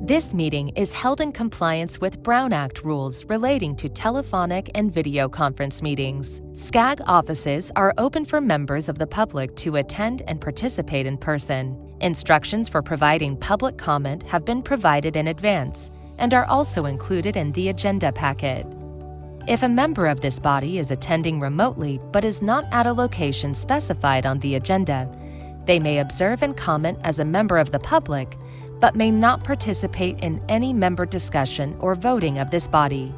This meeting is held in compliance with Brown Act rules relating to telephonic and video conference meetings. SCAG offices are open for members of the public to attend and participate in person. Instructions for providing public comment have been provided in advance and are also included in the agenda packet. If a member of this body is attending remotely but is not at a location specified on the agenda, they may observe and comment as a member of the public, but may not participate in any member discussion or voting of this body.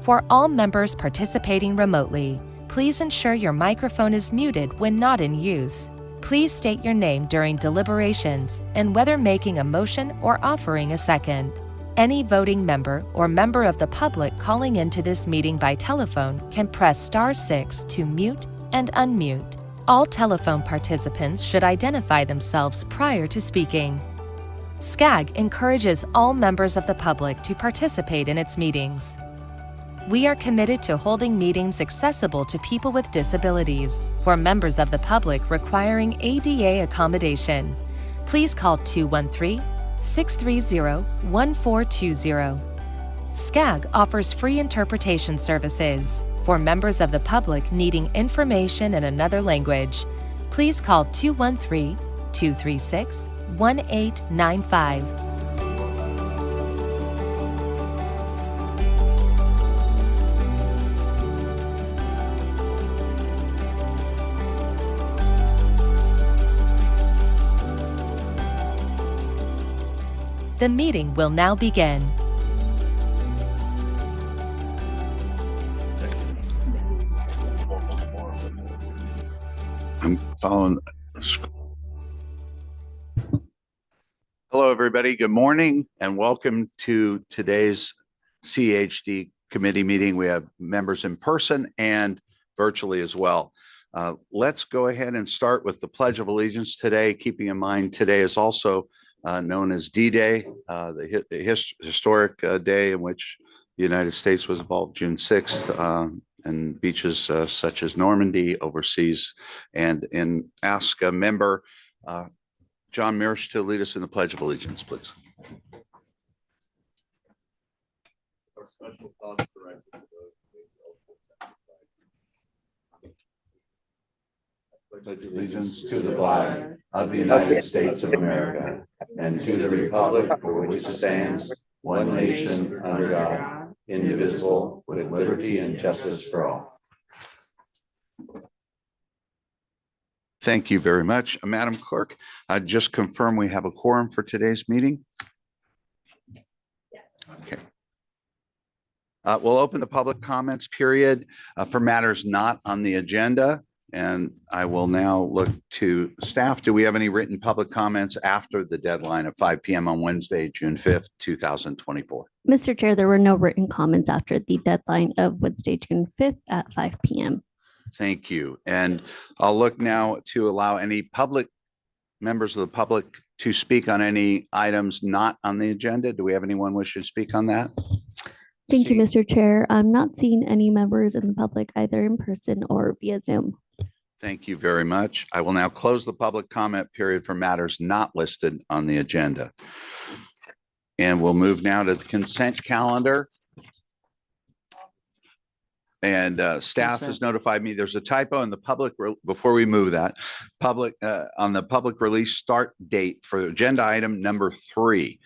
For all members participating remotely, please ensure your microphone is muted when not in use. Please state your name during deliberations and whether making a motion or offering a second. Any voting member or member of the public calling into this meeting by telephone can press *6 to mute and unmute. All telephone participants should identify themselves prior to speaking. SCAG encourages all members of the public to participate in its meetings. We are committed to holding meetings accessible to people with disabilities. For members of the public requiring ADA accommodation, please call 213-630-1420. SCAG offers free interpretation services. For members of the public needing information in another language, please call 213-236-1895. The meeting will now begin. I'm following. Hello, everybody. Good morning and welcome to today's CEHD Committee meeting. We have members in person and virtually as well. Let's go ahead and start with the Pledge of Allegiance today, keeping in mind today is also known as D-Day, the historic day in which the United States was involved, June 6th, and beaches such as Normandy overseas, and ask a member, John Mearsh, to lead us in the Pledge of Allegiance, please. Our special thoughts directed to those who pledge allegiance to the flag of the United States of America and to the republic for which it stands, one nation under God, indivisible, with liberty and justice for all. Thank you very much. Madam Clerk, just confirm we have a quorum for today's meeting. Okay. We'll open the public comments period for matters not on the agenda. And I will now look to staff. Do we have any written public comments after the deadline of 5 p.m. on Wednesday, June 5th, 2024? Mr. Chair, there were no written comments after the deadline of Wednesday, June 5th at 5 p.m. Thank you. And I'll look now to allow any public members of the public to speak on any items not on the agenda. Do we have anyone wishing to speak on that? Thank you, Mr. Chair. I'm not seeing any members in the public either in person or via Zoom. Thank you very much. I will now close the public comment period for matters not listed on the agenda. And we'll move now to the consent calendar. And staff has notified me there's a typo in the public, before we move that, on the public release start date for agenda item number 3.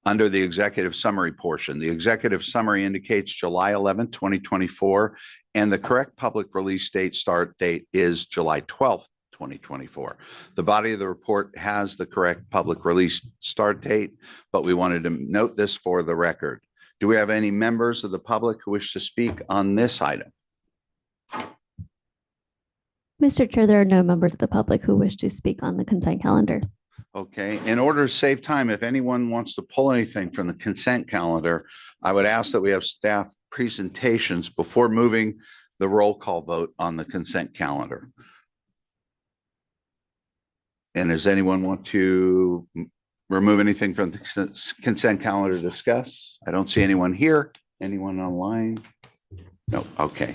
Under the executive summary portion. The executive summary indicates July 11th, 2024, and the correct public release date start date is July 12th, 2024. The body of the report has the correct public release start date, but we wanted to note this for the record. Do we have any members of the public who wish to speak on this item? Mr. Chair, there are no members of the public who wish to speak on the consent calendar. Okay, in order to save time, if anyone wants to pull anything from the consent calendar, I would ask that we have staff presentations before moving the roll call vote on the consent calendar. And does anyone want to remove anything from the consent calendar to discuss? I don't see anyone here. Anyone online? No, okay.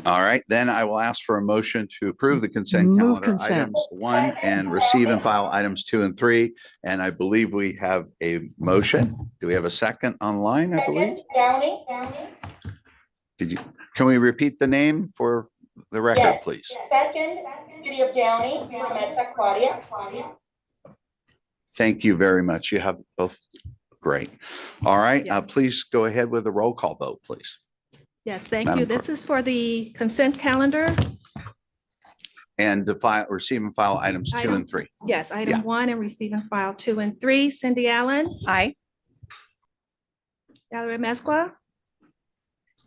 All right, then I will ask for a motion to approve the consent Move calendar consent. items 1 and receive and file items 2 and 3. And I believe we have a motion. Do we have a second online, I believe? Downey. Can we repeat the name for the record, Yes. please? Second, City of Downey, Meta Claudia. Thank you very much. You have both. Great. All right, Yes. please go ahead with the roll call vote, please. Yes, thank Madam you. This is for the consent calendar. And to file, receive and file items 2 and 3. Yes, Yeah. item 1 and receive and file 2 and 3. Cindy Allen, Aye. Valerie Mescla,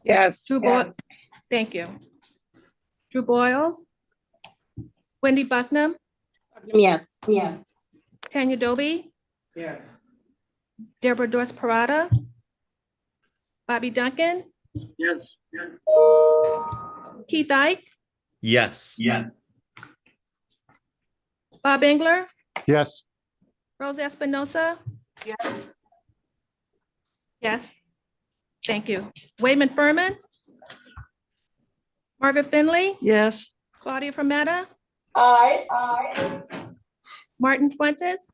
Yes. Drew Boyle. Thank you. Drew Boyles, Wendy Bucknam, Yes. Tanya Doby, Yes. Deborah Dorsey Parada, Bobby Duncan, Yes. Keith Ike, Yes. Bob Engler, Yes. Rose Espinosa. Yes. Thank you. Wayman Furman, Margaret Finley, Yes. Claudia Frometta, Aye. Martin Fuentes.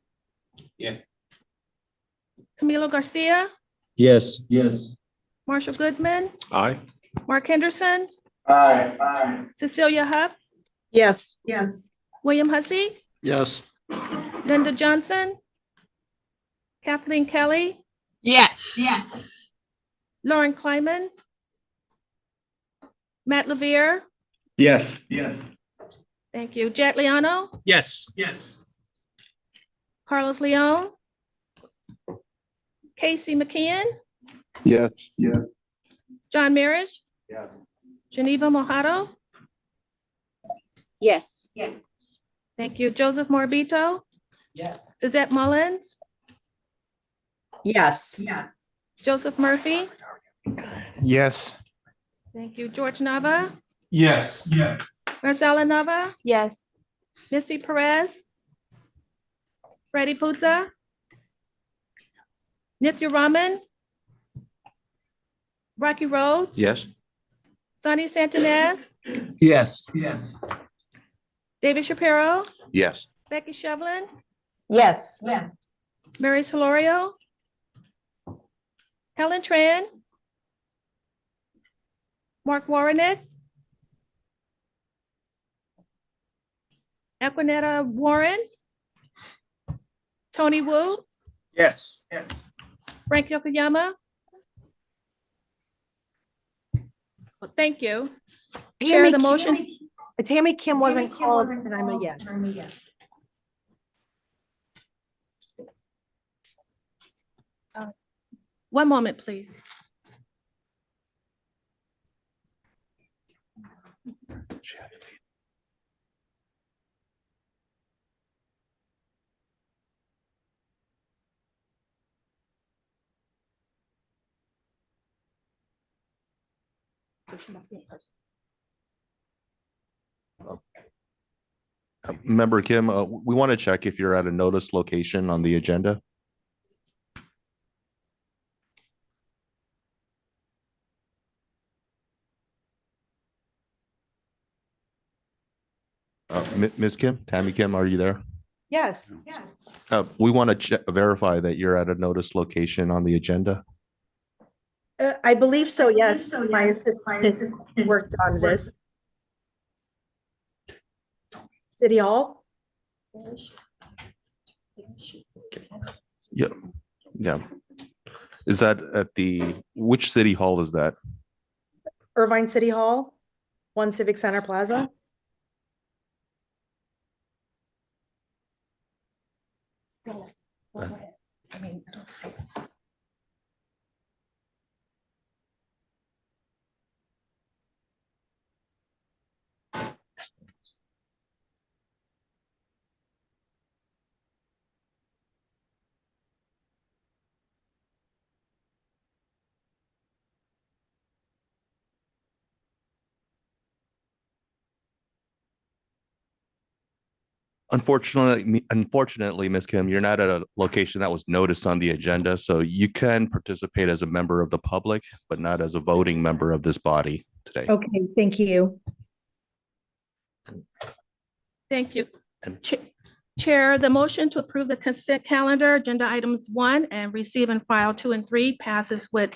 Yes. Camilo Garcia, Yes. Marshall Goodman, Aye. Mark Henderson, Aye. Cecilia Huff, Yes. William Hussey, Yes. Linda Johnson, Kathleen Kelly, Yes. Lauren Kleiman, Matt Levere, Yes. thank you, Jet Liano, Yes. Carlos Leon, Casey McKeon, Yes. John Marriage, Yes. Geneva Mojado, Yes. thank you, Joseph Morbito, Yes. Suzette Mullins, Yes. Joseph Murphy, Yes. thank you, George Nava, Yes. Marcela Nava, Yes. Misty Perez, Freddie Puzza, Nithya Raman, Rocky Rhodes, Yes. Sonny Santinez, Yes. David Shapiro, Yes. Becky Shevlin, Yes. Mary Solorio, Helen Tran, Mark Warrenick, Equinetta Warren, Tony Wu, Yes. Frank Yokoyama. Well, thank you. Chair, the motion. Tammy Kim wasn't called, and I'm a yes. One moment, please. Member Kim, we want to check if you're at a notice location on the agenda. Ms. Kim, Tammy Kim, are you there? Yes. We want to verify that you're at a notice location on the agenda. I believe so, yes. My assistant worked on this. City Hall? Yeah. Is that at which city hall is that? Irvine City Hall, 1 Civic Center Plaza. Unfortunately, Ms. Kim, you're not at a location that was noticed on the agenda, so you can participate as a member of the public, but not as a voting member of this body today. Okay, thank you. Thank you. Chair, the motion to approve the consent calendar, agenda items 1 and receive and file 2 and 3 passes with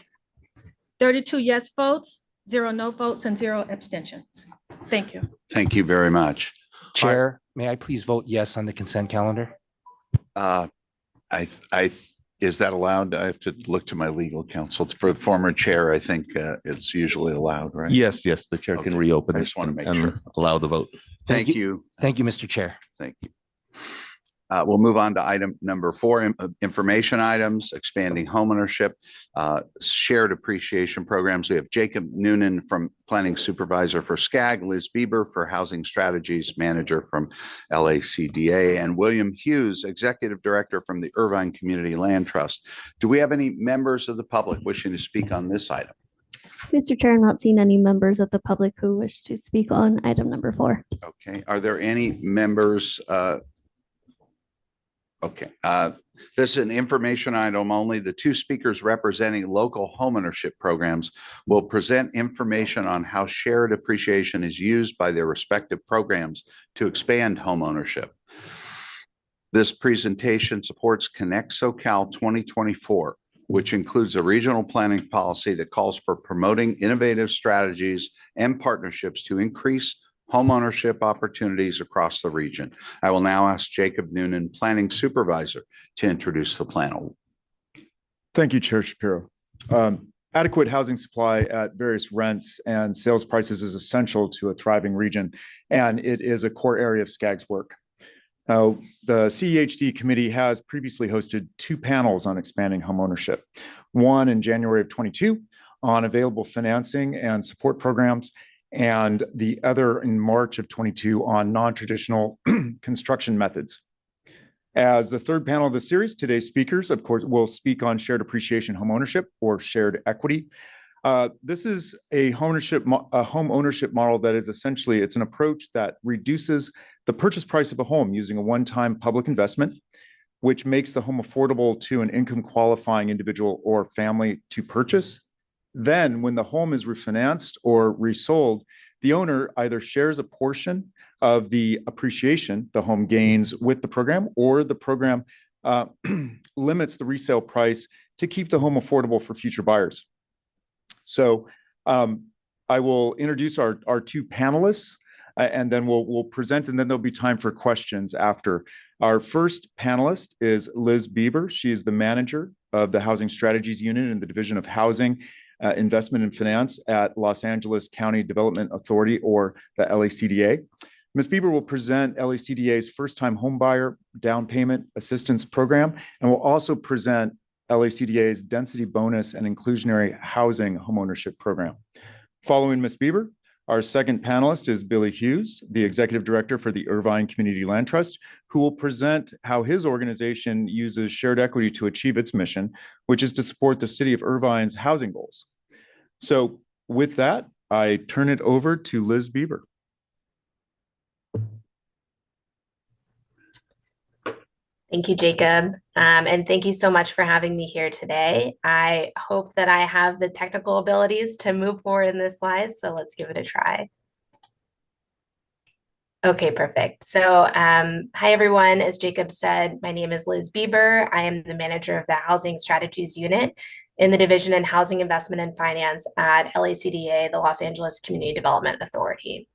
32 yes votes, 0 no votes, and 0 abstentions. Thank you. Thank you very much. Chair, may I please vote yes on the consent calendar? Is that allowed? I have to look to my legal counsel. For the former chair, I think it's usually allowed, right? Yes, the chair can Okay. reopen I it just want to make and sure. allow the vote. Thank you. Thank you, Mr. Chair. Thank you. We'll move on to item number 4, information items, expanding homeownership, shared appreciation programs. We have Jacob Noonan from Planning Supervisor for SCAG, Liz Bieber for Housing Strategies Manager from LACDA, and William Hughes, Executive Director from the Irvine Community Land Trust. Do we have any members of the public wishing to speak on this item? Mr. Chair, I'm not seeing any members of the public who wish to speak on item number 4. Okay. Are there any members? Okay, this is an information item only. The 2 speakers representing local homeownership programs will present information on how shared appreciation is used by their respective programs to expand homeownership. This presentation supports Connect SoCal 2024, which includes a regional planning policy that calls for promoting innovative strategies and partnerships to increase homeownership opportunities across the region. I will now ask Jacob Noonan, Planning Supervisor, to introduce the panel. Thank you, Chair Shapiro. Adequate housing supply at various rents and sales prices is essential to a thriving region, and it is a core area of SCAG's work. The CEHD Committee has previously hosted 2 panels on expanding homeownership, one in January of 22 on available financing and support programs, and the other in March of 22 on non-traditional construction methods. As the 3rd panel of the series, today's speakers, of course, will speak on shared appreciation homeownership or shared equity. This is a home ownership model that is essentially, it's an approach that reduces the purchase price of a home using a one-time public investment, which makes the home affordable to an income qualifying individual or family to purchase. Then when the home is refinanced or resold, the owner either shares a portion of the appreciation the home gains with the program, or the program limits the resale price to keep the home affordable for future buyers. So I will introduce our 2 panelists and then we'll present, and then there'll be time for questions after. Our first panelist is Liz Bieber. She is the manager of the Housing Strategies Unit in the Division of Housing, Investment and Finance at Los Angeles County Development Authority, or the LACDA. Ms. Bieber will present LACDA's first-time homebuyer down payment assistance program, and will also present LACDA's density bonus and inclusionary housing homeownership program. Following Ms. Bieber, our second panelist is Billy Hughes, the Executive Director for the Irvine Community Land Trust, who will present how his organization uses shared equity to achieve its mission, which is to support the city of Irvine's housing goals. So with that, I turn it over to Liz Bieber. Thank you, Jacob. And thank you so much for having me here today. I hope that I have the technical abilities to move forward in this slide, so let's give it a try. Okay, perfect. So hi, everyone. As Jacob said, my name is Liz Bieber. I am the manager of the Housing Strategies Unit in the Division in Housing Investment and Finance at LACDA, the Los Angeles Community Development Authority.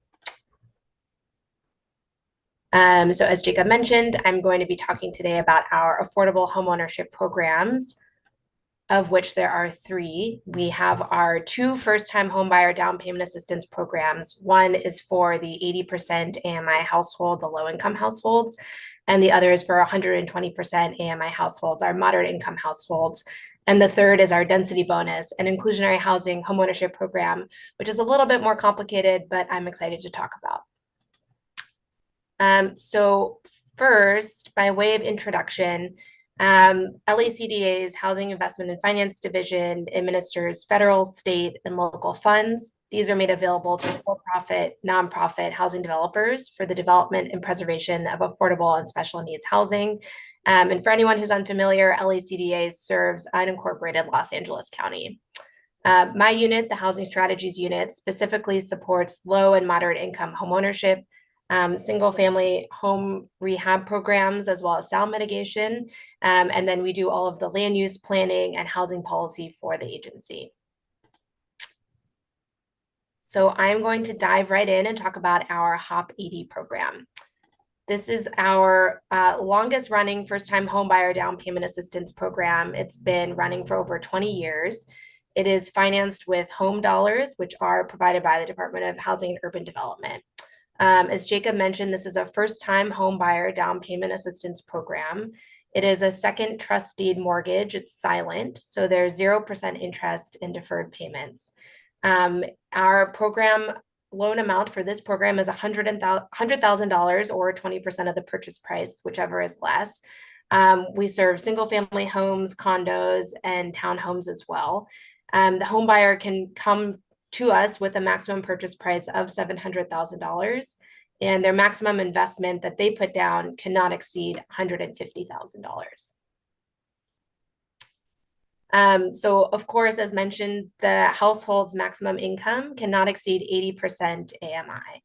So as Jacob mentioned, I'm going to be talking today about our affordable homeownership programs, of which there are 3. We have our 2 first-time homebuyer down payment assistance programs. One is for the 80% AMI household, the low-income households, and the other is for 120% AMI households, our moderate income households. And the third is our density bonus and inclusionary housing homeownership program, which is a little bit more complicated, but I'm excited to talk about. So first, by way of introduction, LACDA's Housing Investment and Finance Division administers federal, state, and local funds. These are made available to for-profit, nonprofit housing developers for the development and preservation of affordable and special needs housing. And for anyone who's unfamiliar, LACDA serves unincorporated Los Angeles County. My unit, the Housing Strategies Unit, specifically supports low and moderate income homeownership, single family home rehab programs, as well as sound mitigation. And then we do all of the land use planning and housing policy for the agency. So I'm going to dive right in and talk about our HOP 80 program. This is our longest running first-time homebuyer down payment assistance program. It's been running for over 20 years. It is financed with home dollars, which are provided by the Department of Housing and Urban Development. As Jacob mentioned, this is a first-time homebuyer down payment assistance program. It is a second trust deed mortgage. It's silent, so there's 0% interest in deferred payments. Our program loan amount for this program is $100,000 or 20% of the purchase price, whichever is less. We serve single family homes, condos, and townhomes as well. The home buyer can come to us with a maximum purchase price of $700,000, and their maximum investment that they put down cannot exceed $150,000. So of course, as mentioned, the household's maximum income cannot exceed 80% AMI.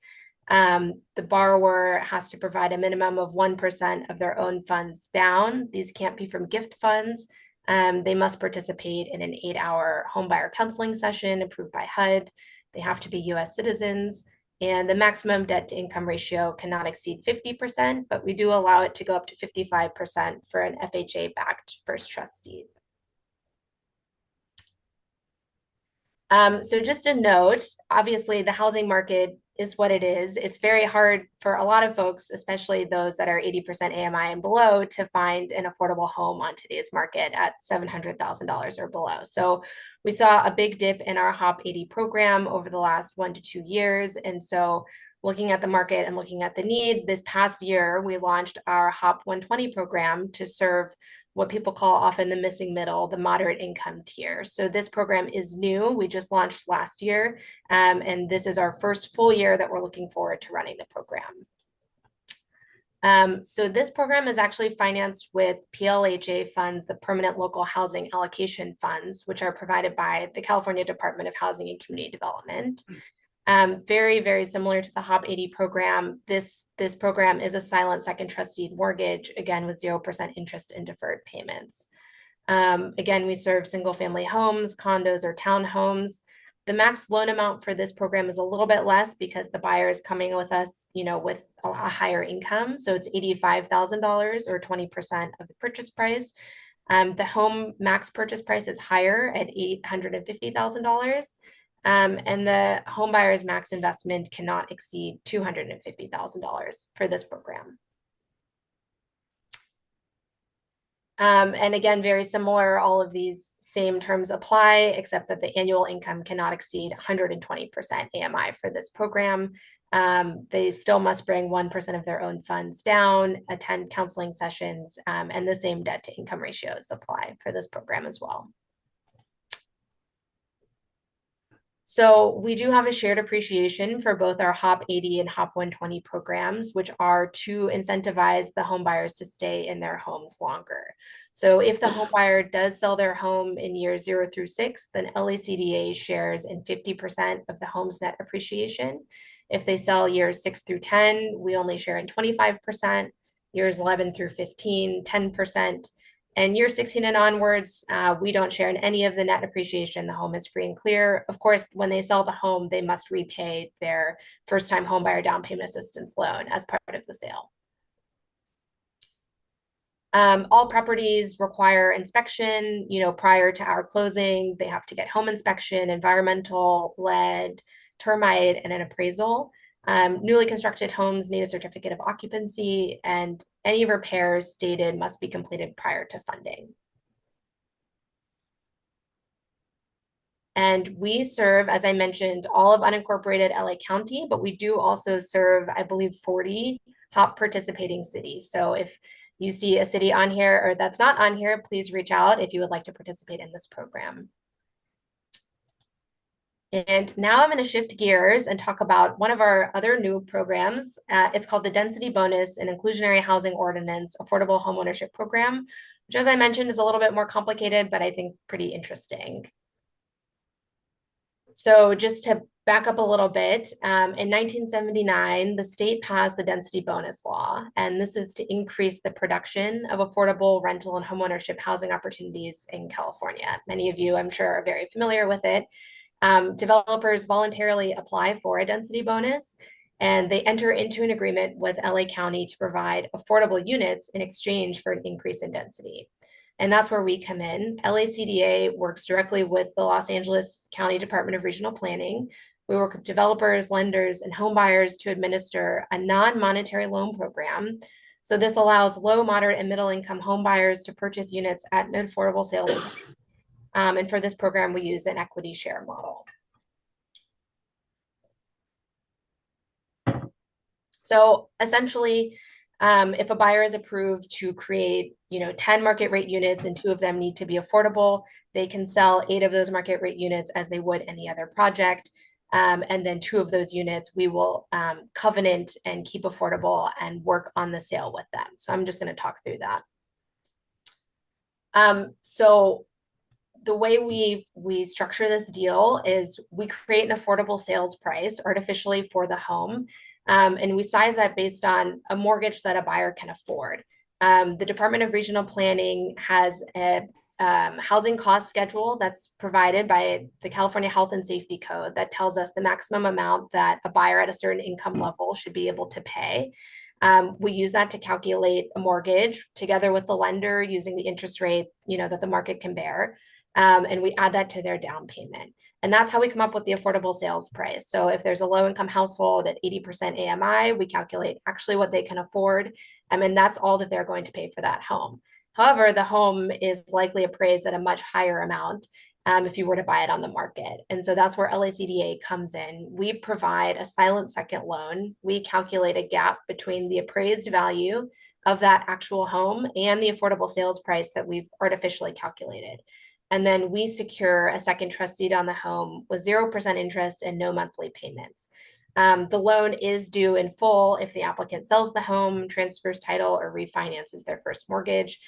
The borrower has to provide a minimum of 1% of their own funds down. These can't be from gift funds. They must participate in an 8-hour homebuyer counseling session approved by HUD. They have to be US citizens, and the maximum debt to income ratio cannot exceed 50%, but we do allow it to go up to 55% for an FHA-backed first trust deed. So just a note, obviously the housing market is what it is. It's very hard for a lot of folks, especially those that are 80% AMI and below, to find an affordable home on today's market at $700,000 or below. So we saw a big dip in our HOP 80 program over the last 1 to 2 years. And so looking at the market and looking at the need, this past year, we launched our HOP 120 program to serve what people call often the missing middle, the moderate income tier. So this program is new. We just launched last year, and this is our first full year that we're looking forward to running the program. So this program is actually financed with PLHA funds, the Permanent Local Housing Allocation Funds, which are provided by the California Department of Housing and Community Development. Very, very similar to the HOP 80 program. This program is a silent second trust deed mortgage, again, with 0% interest in deferred payments. Again, we serve single family homes, condos, or townhomes. The max loan amount for this program is a little bit less because the buyer is coming with us, with a higher income. So it's $85,000 or 20% of the purchase price. The home max purchase price is higher at $850,000. And the home buyer's max investment cannot exceed $250,000 for this program. And again, very similar, all of these same terms apply, except that the annual income cannot exceed 120% AMI for this program. They still must bring 1% of their own funds down, attend counseling sessions, and the same debt to income ratios apply for this program as well. So we do have a shared appreciation for both our HOP 80 and HOP 120 programs, which are to incentivize the home buyers to stay in their homes longer. So if the home buyer does sell their home in years 0 through 6, then LACDA shares in 50% of the home's net appreciation. If they sell years 6 through 10, we only share in 25%, years 11 through 15, 10%. And year 16 and onwards, we don't share in any of the net appreciation. The home is free and clear. Of course, when they sell the home, they must repay their first-time homebuyer down payment assistance loan as part of the sale. All properties require inspection, prior to our closing. They have to get home inspection, environmental, lead, termite, and an appraisal. Newly constructed homes need a certificate of occupancy, and any repairs stated must be completed prior to funding. And we serve, as I mentioned, all of unincorporated LA County, but we do also serve, I believe, 40 HOP participating cities. So if you see a city on here or that's not on here, please reach out if you would like to participate in this program. And now I'm going to shift gears and talk about one of our other new programs. It's called the Density Bonus and Inclusionary Housing Ordinance Affordable Homeownership Program, which, as I mentioned, is a little bit more complicated, but I think pretty interesting. So just to back up a little bit, in 1979, the state passed the density bonus law, and this is to increase the production of affordable rental and homeownership housing opportunities in California. Many of you, I'm sure, are very familiar with it. Developers voluntarily apply for a density bonus, and they enter into an agreement with LA County to provide affordable units in exchange for an increase in density. And that's where we come in. LACDA works directly with the Los Angeles County Department of Regional Planning. We work with developers, lenders, and home buyers to administer a non-monetary loan program. So this allows low, moderate, and middle income home buyers to purchase units at an affordable sales price. And for this program, we use an equity share model. So essentially, if a buyer is approved to create, 10 market rate units and 2 of them need to be affordable, they can sell 8 of those market rate units as they would any other project. And then 2 of those units we will covenant and keep affordable and work on the sale with them. So I'm just going to talk through that. So the way we structure this deal is we create an affordable sales price artificially for the home. And we size that based on a mortgage that a buyer can afford. The Department of Regional Planning has a housing cost schedule that's provided by the California Health and Safety Code that tells us the maximum amount that a buyer at a certain income level should be able to pay. We use that to calculate a mortgage together with the lender using the interest rate, that the market can bear. And we add that to their down payment. And that's how we come up with the affordable sales price. So if there's a low income household at 80% AMI, we calculate actually what they can afford. And that's all that they're going to pay for that home. However, the home is likely appraised at a much higher amount if you were to buy it on the market. And so that's where LACDA comes in. We provide a silent second loan. We calculate a gap between the appraised value of that actual home and the affordable sales price that we've artificially calculated. And then we secure a second trust deed on the home with 0% interest and no monthly payments. The loan is due in full if the applicant sells the home, transfers title, or refinances their first mortgage.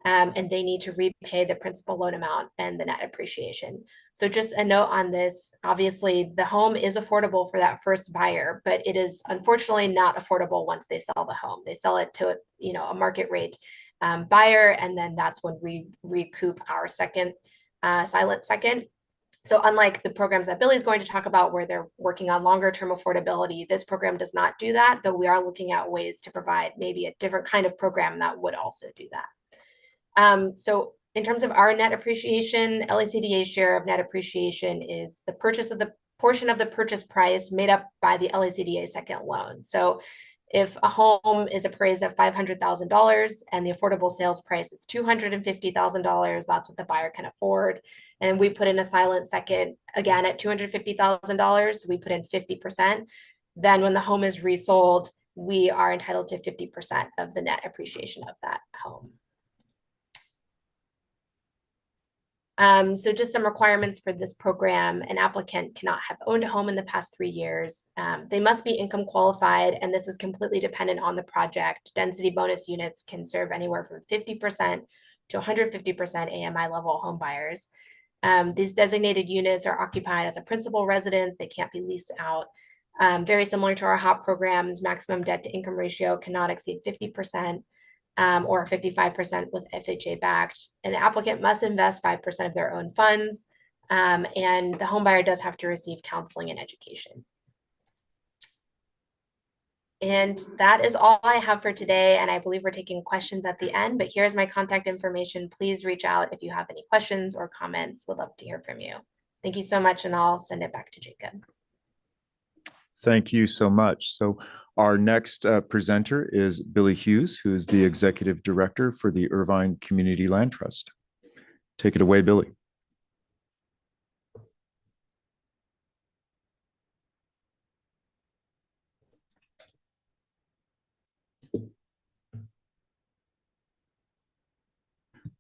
And they need to repay the principal loan amount and the net appreciation. So just a note on this, obviously the home is affordable for that first buyer, but it is unfortunately not affordable once they sell the home. They sell it to a market rate buyer, and then that's when we recoup our second silent second. So unlike the programs that Billy's going to talk about where they're working on longer term affordability, this program does not do that, though we are looking at ways to provide maybe a different kind of program that would also do that. So in terms of our net appreciation, LACDA's share of net appreciation is the purchase of the portion of the purchase price made up by the LACDA second loan. So if a home is appraised at $500,000 and the affordable sales price is $250,000, that's what the buyer can afford. And we put in a silent second, again, at $250,000, we put in 50%. Then when the home is resold, we are entitled to 50% of the net appreciation of that home. So just some requirements for this program: an applicant cannot have owned a home in the past 3 years. They must be income qualified, and this is completely dependent on the project. Density bonus units can serve anywhere from 50% to 150% AMI level home buyers. These designated units are occupied as a principal residence. They can't be leased out. Very similar to our HOP programs, maximum debt to income ratio cannot exceed 50%. Or 55% with FHA backed. An applicant must invest 5% of their own funds, and the home buyer does have to receive counseling and education. And that is all I have for today, and I believe we're taking questions at the end, but here's my contact information. Please reach out if you have any questions or comments. We'd love to hear from you. Thank you so much, and I'll send it back to Jacob. Thank you so much. So our next presenter is Billy Hughes, who is the Executive Director for the Irvine Community Land Trust. Take it away, Billy.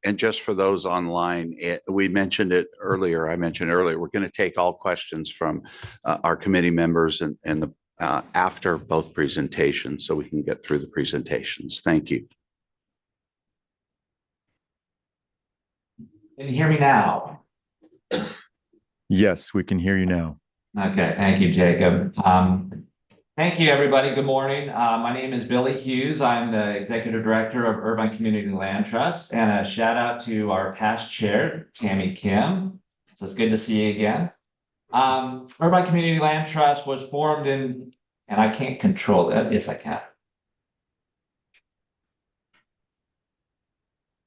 And just for those online, we mentioned it earlier. I mentioned earlier, we're going to take all questions from our committee members and the after both presentations, so we can get through the presentations. Thank you. Can you hear me now? Yes, we can hear you now. Okay, thank you, Jacob. Thank you, everybody. Good morning. My name is Billy Hughes. I'm the Executive Director of Irvine Community Land Trust, and a shout out to our past chair, Tammy Kim. So it's good to see you again. Irvine Community Land Trust was formed in, and I can't control that. Yes, I can.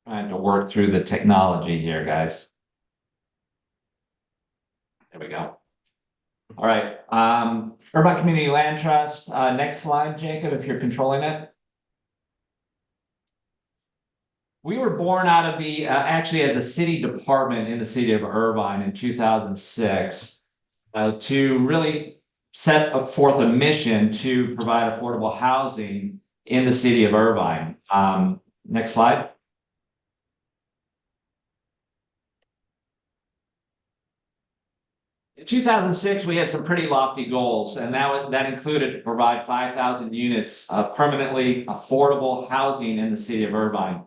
Trying to work through the technology here, guys. There we go. All right. Irvine Community Land Trust. Next slide, Jacob, if you're controlling it. We were born out of the, actually as a city department in the city of Irvine in 2006 to really set forth a mission to provide affordable housing in the city of Irvine. Next slide. In 2006, we had some pretty lofty goals, and that included to provide 5,000 units of permanently affordable housing in the city of Irvine.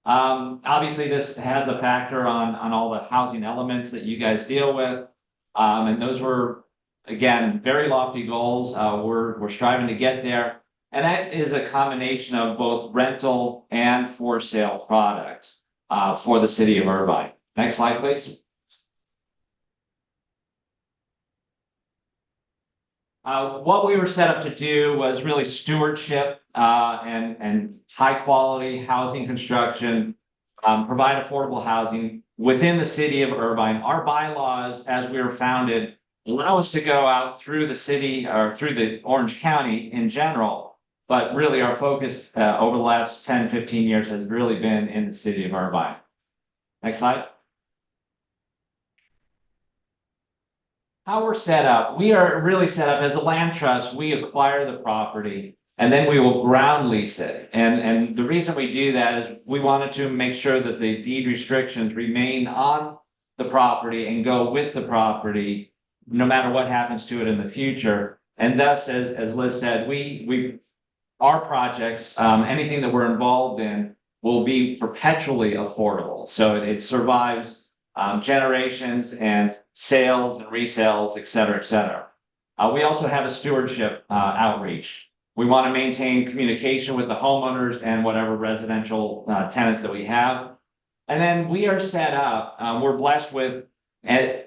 Obviously, this has a factor on all the housing elements that you guys deal with, and those were, again, very lofty goals. We're striving to get there, and that is a combination of both rental and for sale product for the city of Irvine. Next slide, please. What we were set up to do was really stewardship and high quality housing construction, provide affordable housing within the city of Irvine. Our bylaws, as we were founded, allow us to go out through the city or through the Orange County in general, but really our focus over the last 10, 15 years has really been in the city of Irvine. Next slide. How we're set up, we are really set up as a land trust. We acquire the property and then we will ground lease it. And the reason we do that is we wanted to make sure that the deed restrictions remain on the property and go with the property no matter what happens to it in the future. And thus, as Liz said, our projects, anything that we're involved in will be perpetually affordable. So it survives generations and sales and resales, et cetera, et cetera. We also have a stewardship outreach. We want to maintain communication with the homeowners and whatever residential tenants that we have. And then we are set up, we're blessed with a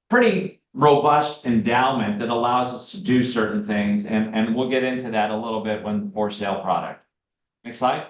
pretty robust endowment that allows us to do certain things. And we'll get into that a little bit when for sale product. Next slide.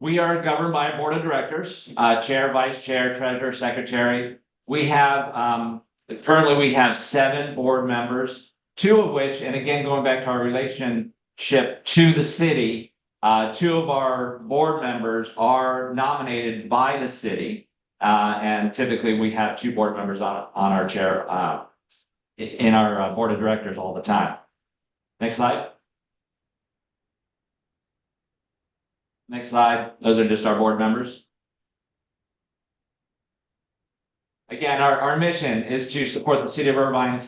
We are governed by a board of directors, chair, vice chair, treasurer, secretary. We have, currently we have 7 board members, 2 of which, and again, going back to our relationship to the city, 2 of our board members are nominated by the city. And typically we have 2 board members on our chair, in our board of directors all the time. Next slide. Next slide. Those are just our board members. Again, our mission is to support the city of Irvine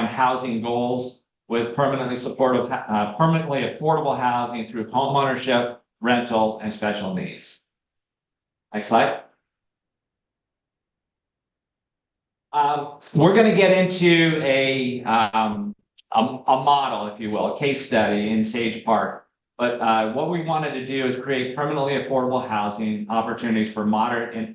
housing goals with permanently affordable housing through home ownership, rental, and special needs. Next slide. We're going to get into a model, if you will, a case study in Sage Park. But what we wanted to do is create permanently affordable housing opportunities for moderate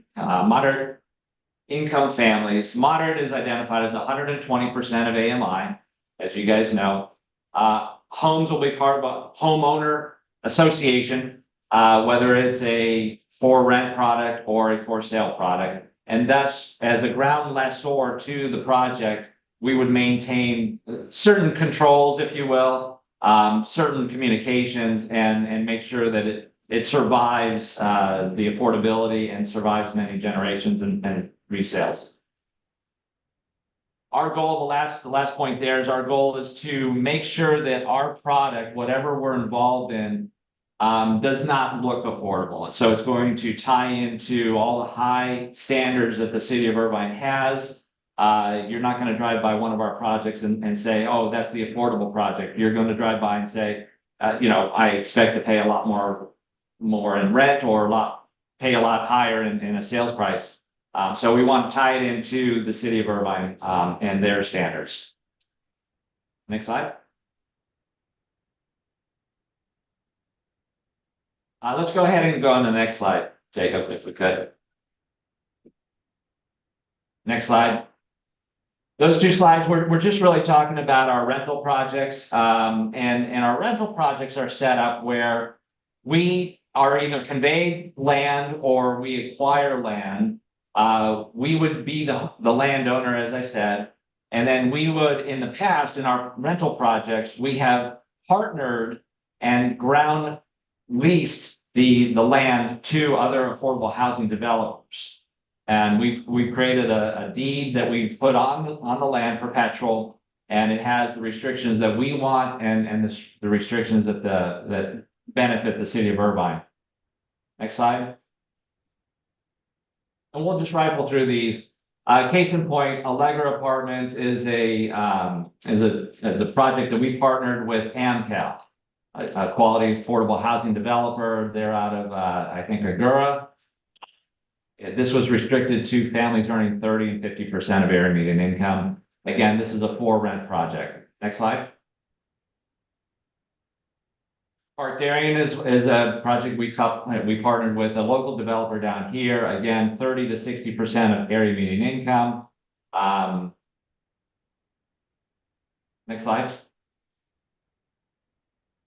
income families. Moderate is identified as 120% of AMI, as you guys know. Homes will be part of a homeowner association, whether it's a for rent product or a for sale product. And thus, as a ground lessor to the project, we would maintain certain controls, if you will, certain communications and make sure that it survives the affordability and survives many generations and resales. Our goal, the last point there is our goal is to make sure that our product, whatever we're involved in, does not look affordable. So it's going to tie into all the high standards that the city of Irvine has. You're not going to drive by one of our projects and say, oh, that's the affordable project. You're going to drive by and say, I expect to pay a lot more in rent or a lot pay a lot higher in a sales price. So we want to tie it into the city of Irvine and their standards. Next slide. Let's go ahead and go on to the next slide, Jacob, if we could. Next slide. Those two slides, we're just really talking about our rental projects. And our rental projects are set up where we are either conveyed land or we acquire land. We would be the landowner, as I said. And then we would, in the past, in our rental projects, we have partnered and ground leased the land to other affordable housing developers. And we've created a deed that we've put on the land, perpetual, and it has the restrictions that we want and the restrictions that benefit the city of Irvine. Next slide. And we'll just rifle through these. Case in point, Allegra Apartments is a project that we partnered with Amcal, a quality affordable housing developer. They're out of I think Agoura. This was restricted to families earning 30 and 50% of area median income. Again, this is a for-rent project. Next slide. Park Darien is a project we partnered with a local developer down here. Again, 30 to 60% of area median income. Next slide.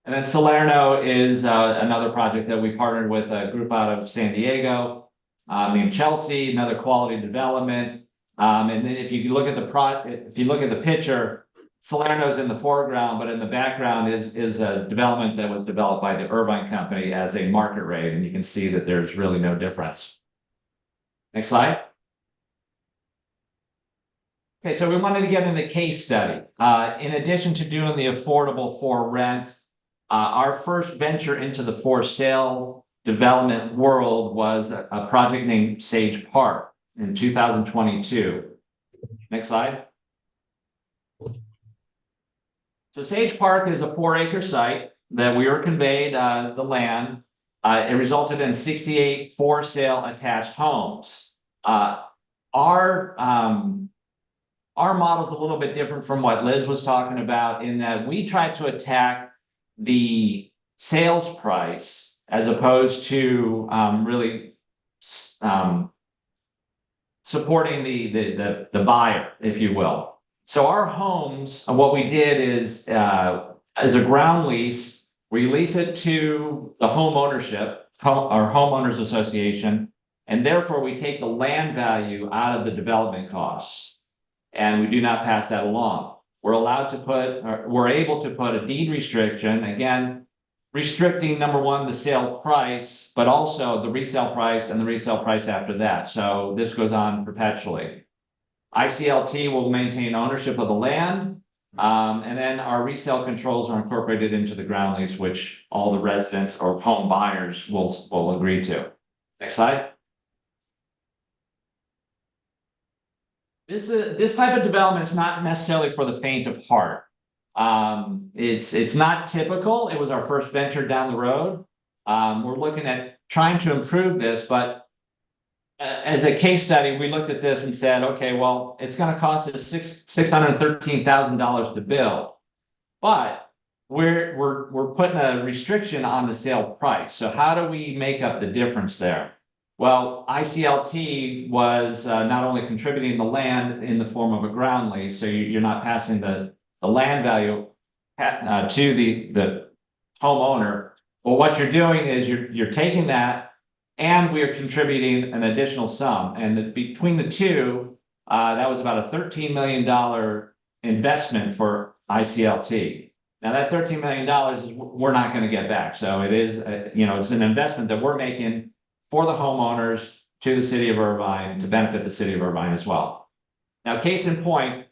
And then Salerno is another project that we partnered with a group out of San Diego named Chelsea, another quality development. And then if you look at the picture, Salerno's in the foreground, but in the background is a development that was developed by the Irvine Company as a market rate, and you can see that there's really no difference. Next slide. Okay, so we wanted to get into the case study. In addition to doing the affordable for rent, our first venture into the for sale development world was a project named Sage Park in 2022. Next slide. So Sage Park is a 4-acre site that we were conveyed the land. It resulted in 68 for sale attached homes. Our model is a little bit different from what Liz was talking about in that we tried to attack the sales price as opposed to really supporting the buyer, if you will. So our homes, what we did is, as a ground lease, we lease it to the home ownership, our homeowners association, and therefore we take the land value out of the development costs, and we do not pass that along. We're able to put a deed restriction, again, restricting number one, the sale price, but also the resale price and the resale price after that. So this goes on perpetually. ICLT will maintain ownership of the land, and then our resale controls are incorporated into the ground lease, which all the residents or home buyers will agree to. Next slide. This type of development is not necessarily for the faint of heart. It's not typical. It was our first venture down the road. We're looking at trying to improve this, but as a case study, we looked at this and said, okay, well, it's going to cost us $613,000 to build, but we're putting a restriction on the sale price. So how do we make up the difference there? Well, ICLT was not only contributing the land in the form of a ground lease, so you're not passing the land value to the homeowner. Well, what you're doing is you're taking that, and we are contributing an additional sum. And between the two, that was about a $13 million investment for ICLT. Now that $13 million is we're not going to get back. So it is, it's an investment that we're making for the homeowners to the city of Irvine to benefit the city of Irvine as well. Now, case in point,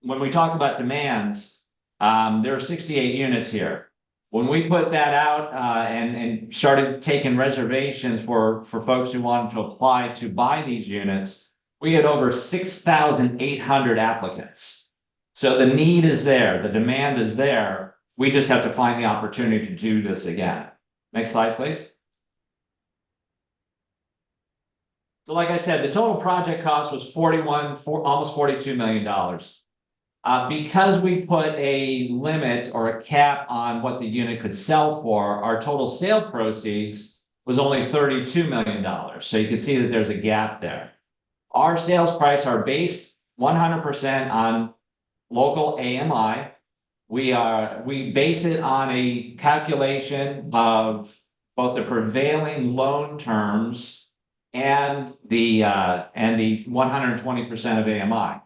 when we talk about demands, there are 68 units here. When we put that out and started taking reservations for folks who wanted to apply to buy these units, we had over 6,800 applicants. So the need is there, the demand is there. We just have to find the opportunity to do this again. Next slide, please. So like I said, the total project cost was almost $42 million. Because we put a limit or a cap on what the unit could sell for, our total sale proceeds was only $32 million. So you can see that there's a gap there. Our sales price are based 100% on local AMI. We base it on a calculation of both the prevailing loan terms and the 120% of AMI.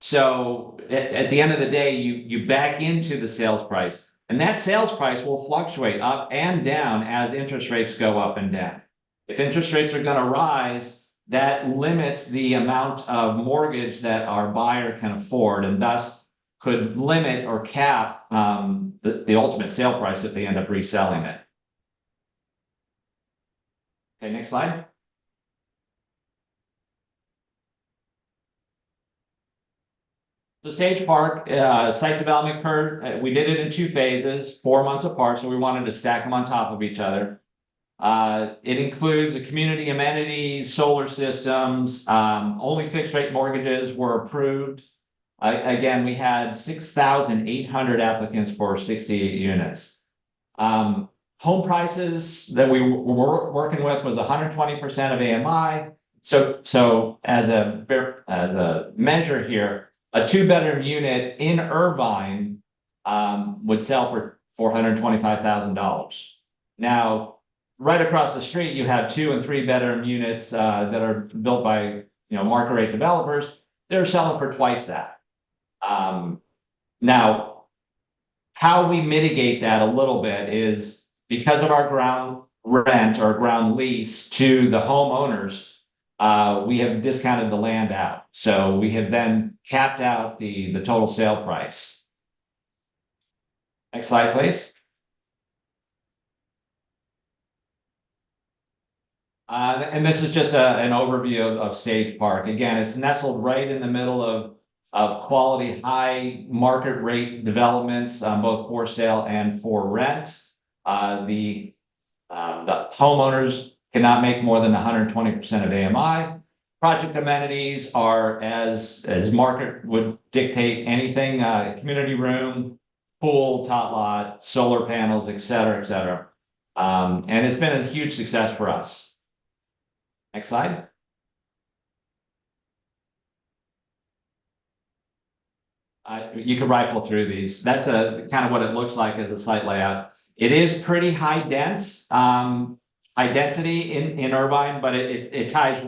So at the end of the day, you back into the sales price, and that sales price will fluctuate up and down as interest rates go up and down. If interest rates are going to rise, that limits the amount of mortgage that our buyer can afford, and thus could limit or cap the ultimate sale price if they end up reselling it. Okay, next slide. So Sage Park site development occurred. We did it in 2 phases, 4 months apart, so we wanted to stack them on top of each other. It includes the community amenities, solar systems. Only fixed rate mortgages were approved. Again, we had 6,800 applicants for 68 units. Home prices that we were working with was 120% of AMI. So as a measure here, a 2-bedroom unit in Irvine would sell for $425,000. Now, right across the street, you have 2- and 3-bedroom units that are built by market rate developers. They're selling for twice that. Now, how we mitigate that a little bit is because of our ground rent or ground lease to the homeowners. We have discounted the land out. So we have then capped out the total sale price. Next slide, please. And this is just an overview of Sage Park. Again, it's nestled right in the middle of quality, high market rate developments, both for sale and for rent. The homeowners cannot make more than 120% of AMI. Project amenities are as market would dictate, anything, community room, pool, tot lot, solar panels, et cetera, et cetera. And it's been a huge success for us. Next slide. You can rifle through these. That's kind of what it looks like as a site layout. It is pretty high density in Irvine, but it ties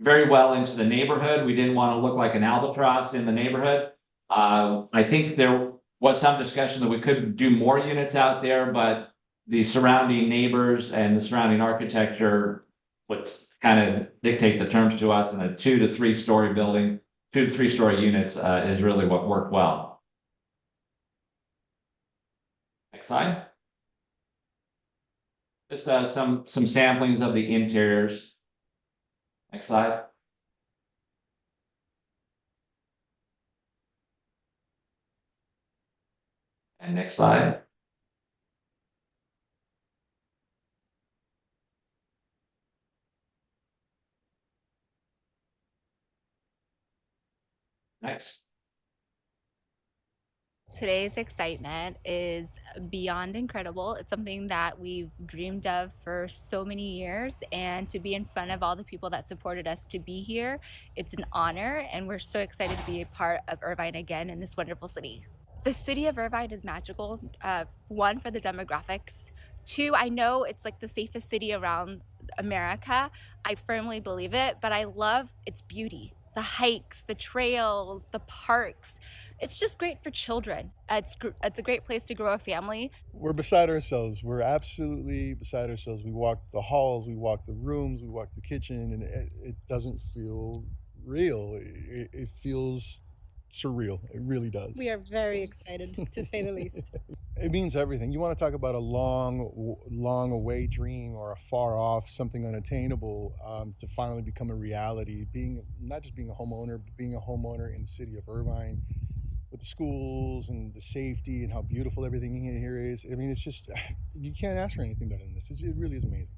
very well into the neighborhood. We didn't want to look like an albatross in the neighborhood. I think there was some discussion that we could do more units out there, but the surrounding neighbors and the surrounding architecture would kind of dictate the terms to us, and a 2- to 3-story building, 2- to 3-story units is really what worked well. Next slide. Just some samplings of the interiors. Next slide. And next slide. Next. Today's excitement is beyond incredible. It's something that we've dreamed of for so many years, and to be in front of all the people that supported us to be here, it's an honor, and we're so excited to be a part of Irvine again in this wonderful city. The city of Irvine is magical. 1, for the demographics. 2, I know it's like the safest city around America. I firmly believe it, but I love its beauty. The hikes, the trails, the parks. It's just great for children. It's a great place to grow a family. We're beside ourselves. We're absolutely beside ourselves. We walk the halls, we walk the rooms, we walk the kitchen, and it doesn't feel real. It feels surreal. It really does. We are very excited, to say the least. It means everything. You want to talk about a long away dream or a far off, something unattainable, to finally become a reality. Not just being a homeowner, but being a homeowner in the city of Irvine, with the schools and the safety and how beautiful everything here is. I mean, it's just, you can't ask for anything better than this. It really is amazing.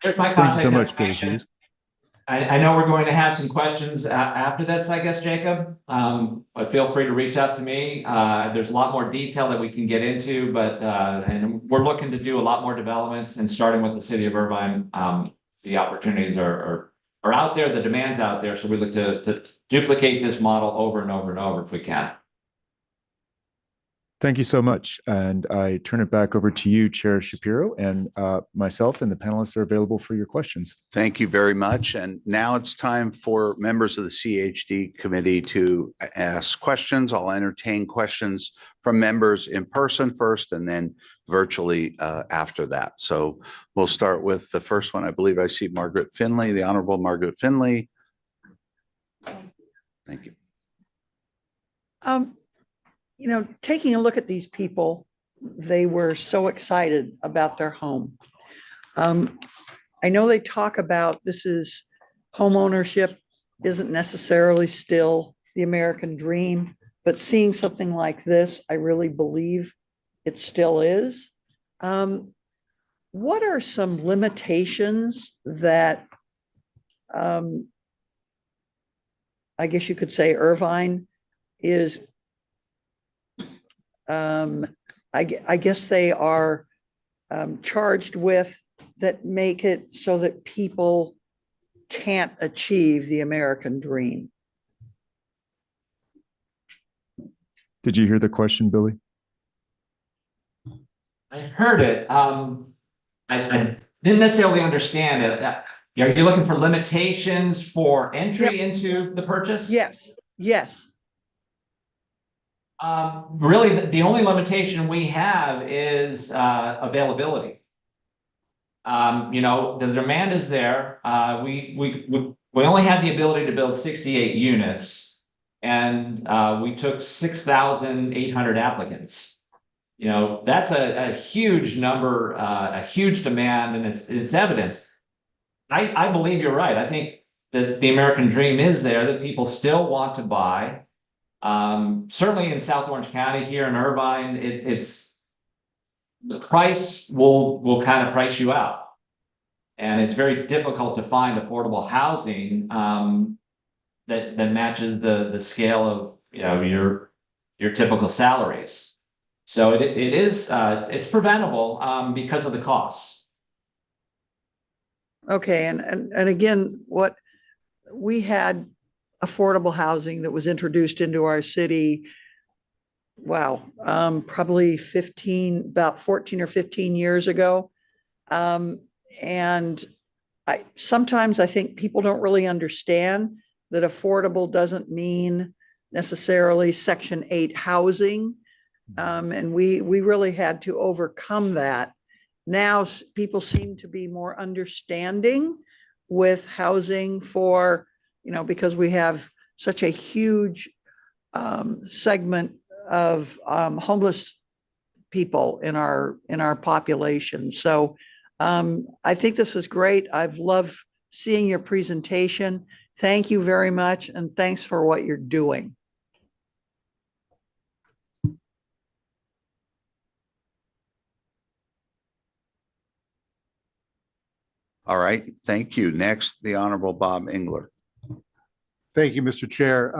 There's my Thank you so contact much, Billy information. Hughes. I know we're going to have some questions after this, I guess, Jacob. But feel free to reach out to me. There's a lot more detail that we can get into, but and we're looking to do a lot more developments, and starting with the city of Irvine. The opportunities are out there, the demand's out there, so we look to duplicate this model over and over and over if we can. Thank you so much. And I turn it back over to you, Chair Shapiro, and myself and the panelists are available for your questions. Thank you very much. And now it's time for members of the CEHD committee to ask questions. I'll entertain questions from members in person first and then virtually after that. So we'll start with the first one. I believe I see Margaret Finley, the Honorable Margaret Finley. Thank you. You know, taking a look at these people, they were so excited about their home. I know they talk about this is home ownership isn't necessarily still the American dream, but seeing something like this, I really believe it still is. What are some limitations that I guess you could say Irvine is I guess they are charged with that make it so that people can't achieve the American dream? Did you hear the question, Billy? I heard it. I didn't necessarily understand it. Are you looking for limitations for entry into the purchase? Yes, yes. Really, the only limitation we have is availability. You know, the demand is there. We only had the ability to build 68 units, and we took 6,800 applicants. You know, that's a huge number, a huge demand, and it's evidence. I believe you're right. I think that the American dream is there, that people still want to buy. Certainly in South Orange County here in Irvine, it's the price will kind of price you out. And it's very difficult to find affordable housing that matches the scale of, you know, your typical salaries. So it is it's preventable because of the costs. Okay, and again, what we had affordable housing that was introduced into our city, wow, probably about 14 or 15 years ago. And sometimes I think people don't really understand that affordable doesn't mean necessarily Section 8 housing. And we really had to overcome that. Now people seem to be more understanding with housing for, you know, because we have such a huge segment of homeless people in our population. So I think this is great. I've loved seeing your presentation. Thank you very much, and thanks for what you're doing. All right, thank you. Next, the Honorable Bob Engler. Thank you, Mr. Chair.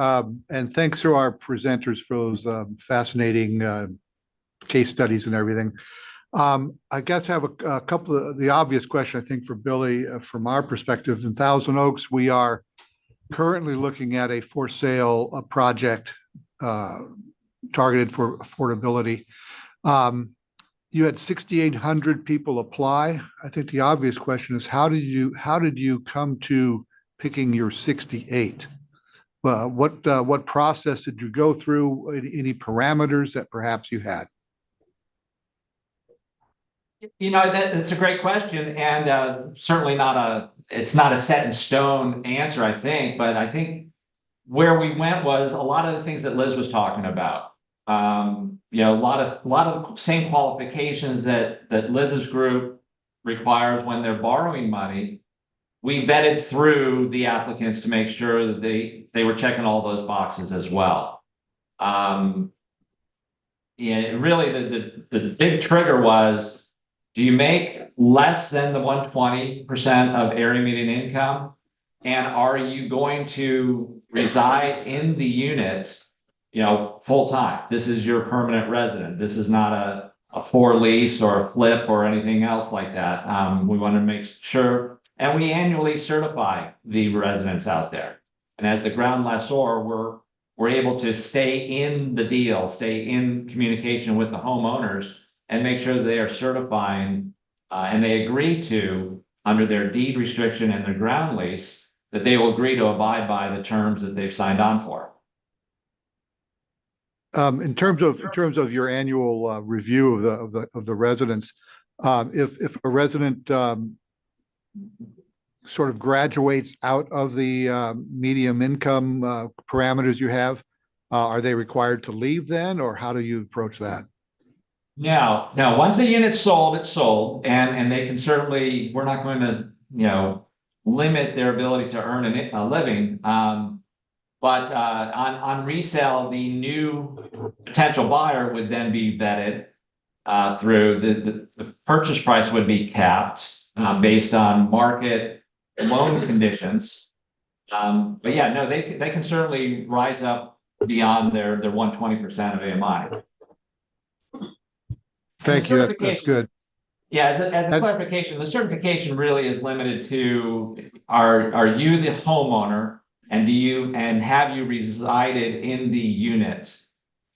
And thanks to our presenters for those fascinating case studies and everything. I guess I have a couple of the obvious question, I think, for Billy, from our perspective. In Thousand Oaks, we are currently looking at a for sale project targeted for affordability. You had 6,800 people apply. I think the obvious question is, how did you come to picking your 68? What process did you go through? Any parameters that perhaps you had? You know, that's a great question, and certainly it's not a set in stone answer, I think, but I think where we went was a lot of the things that Liz was talking about. You know, a lot of same qualifications that Liz's group requires when they're borrowing money. We vetted through the applicants to make sure that they were checking all those boxes as well. Yeah, really the big trigger was, Do you make less than the 120% of area median income? And are you going to reside in the unit, full time? This is your permanent resident. This is not a for lease or a flip or anything else like that. We want to make sure, and we annually certify the residents out there. And as the ground lessor, we're able to stay in the deal, stay in communication with the homeowners and make sure that they are certifying and they agree to, under their deed restriction and their ground lease, that they will agree to abide by the terms that they've signed on for. In terms of your annual review of the residents, if a resident sort of graduates out of the medium income parameters you have, are they required to leave then, or how do you approach that? No. Once the unit's sold, it's sold, and they can certainly. We're not going to, limit their ability to earn a living. But on resale, the new potential buyer would then be vetted through the purchase price would be capped based on market loan conditions. But yeah, no, they can certainly rise up beyond their 120% of AMI. Thank you. That's good. Yeah, as a clarification, the certification really is limited to are you the homeowner, and have you resided in the unit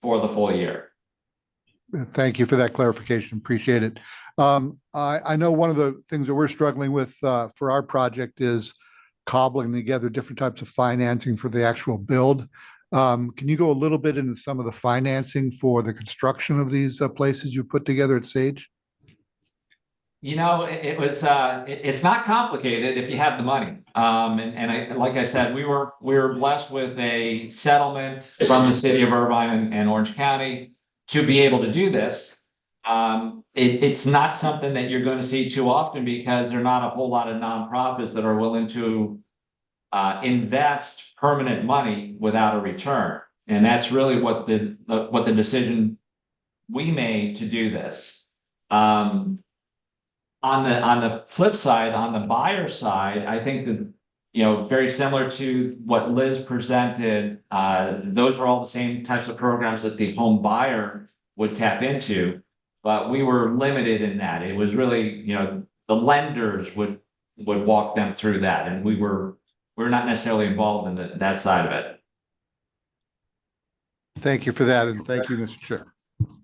for the full year? Thank you for that clarification. Appreciate it. I know one of the things that we're struggling with for our project is cobbling together different types of financing for the actual build. Can you go a little bit into some of the financing for the construction of these places you put together at SAGE? It's not complicated if you have the money. Like I said, we were blessed with a settlement from the city of Irvine and Orange County to be able to do this. It's not something that you're going to see too often because there are not a whole lot of nonprofits that are willing to invest permanent money without a return. And that's really what the decision we made to do this. On the flip side, on the buyer side, I think that, very similar to what Liz presented, those are all the same types of programs that the home buyer would tap into, but we were limited in that. It was really, the lenders would walk them through that, and we're not necessarily involved in that side of it. Thank you for that, and thank you, Mr. Chair.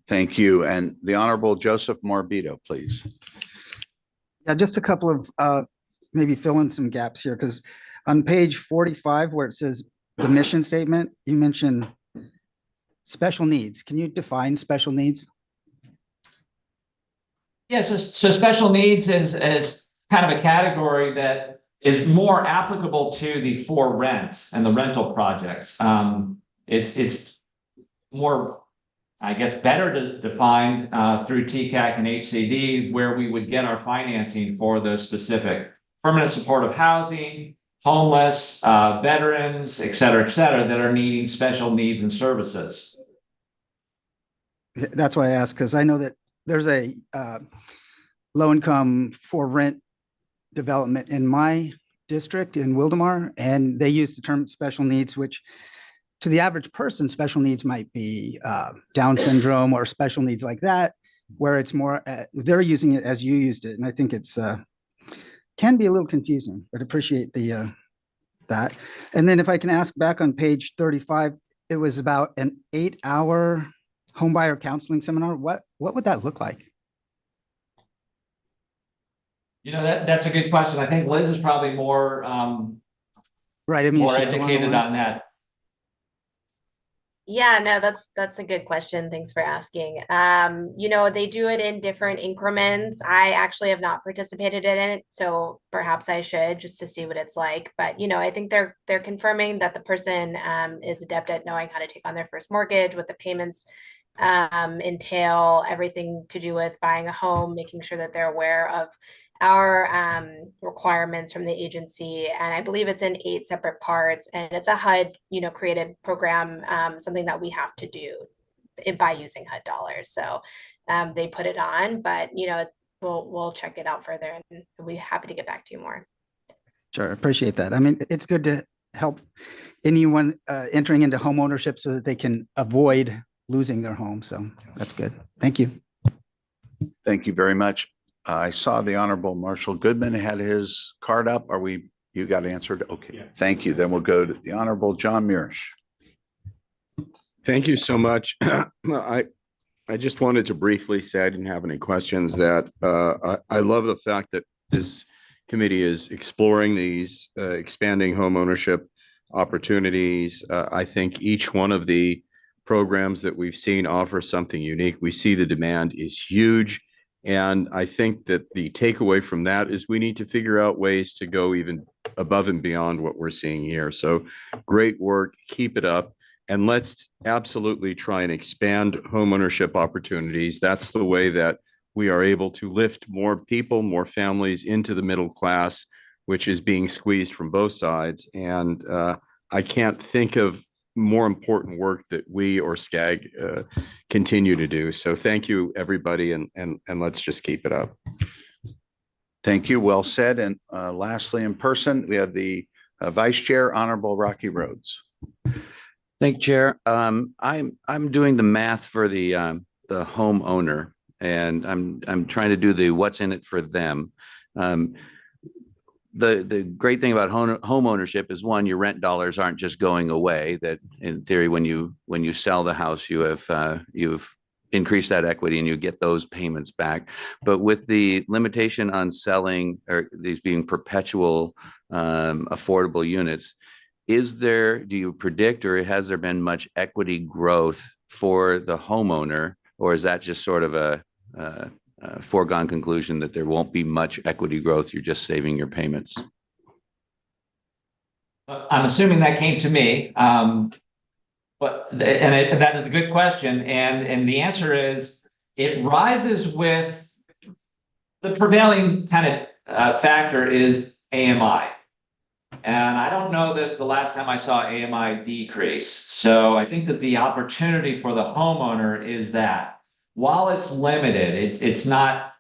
Thank you. And the Honorable Joseph Morbido, please. Yeah, just a couple of maybe fill in some gaps here, because on page 45, where it says the mission statement, you mentioned special needs. Can you define special needs? Yeah, so special needs is kind of a category that is more applicable to the for rent and the rental projects. It's more, I guess, better to define through TCAC and HCD, where we would get our financing for those specific permanent supportive housing, homeless, veterans, et cetera, that are needing special needs and services. That's why I asked, because I know that there's a low-income for rent development in my district in Wildemar, and they use the term special needs, which to the average person, special needs might be Down syndrome or special needs like that, where it's more, they're using it as you used it. And I think it's can be a little confusing, but appreciate that. And then if I can ask, back on page 35, it was about an 8-hour homebuyer counseling seminar. What would that look like? That's a good question. I think Liz is probably more right. I mean, more educated on that. Yeah, no, that's a good question. Thanks for asking. They do it in different increments. I actually have not participated in it, so perhaps I should, just to see what it's like. But I think they're confirming that the person is adept at knowing how to take on their first mortgage, what the payments entail, everything to do with buying a home, making sure that they're aware of our requirements from the agency. And I believe it's in 8 separate parts, and it's a HUD, created program, something that we have to do by using HUD dollars. So they put it on, but we'll check it out further and we'll be happy to get back to you more. Sure, appreciate that. I mean, it's good to help anyone entering into home ownership so that they can avoid losing their home. So that's good. Thank you. Thank you very much. I saw the Honorable Marshall Goodman had his card up. You got answered? Okay, yeah. Thank you. Then we'll go to the Honorable John Mirisch. Thank you so much. I just wanted to briefly say, I didn't have any questions, that I love the fact that this committee is exploring these expanding home ownership opportunities. I think each one of the programs that we've seen offers something unique. We see the demand is huge. And I think that the takeaway from that is we need to figure out ways to go even above and beyond what we're seeing here. So great work, keep it up. And let's absolutely try and expand homeownership opportunities. That's the way that we are able to lift more people, more families into the middle class, which is being squeezed from both sides. And I can't think of more important work that we or SCAG continue to do. So thank you, everybody, and let's just keep it up. Thank you. Well said. And lastly, in person, we have the Vice Chair, Honorable Rocky Rhodes. Thank you, Chair. I'm doing the math for the homeowner, and I'm trying to do the what's in it for them. The great thing about home ownership is, one, your rent dollars aren't just going away. That in theory, when you sell the house, you've increased that equity and you get those payments back. But with the limitation on selling, or these being perpetual affordable units, do you predict, or has there been much equity growth for the homeowner, or is that just sort of a foregone conclusion that there won't be much equity growth? You're just saving your payments. I'm assuming that came to me, that is a good question, and the answer is it rises with the prevailing tenant factor is AMI. And I don't know that the last time I saw AMI decrease. So I think that the opportunity for the homeowner is that while it's limited, it's not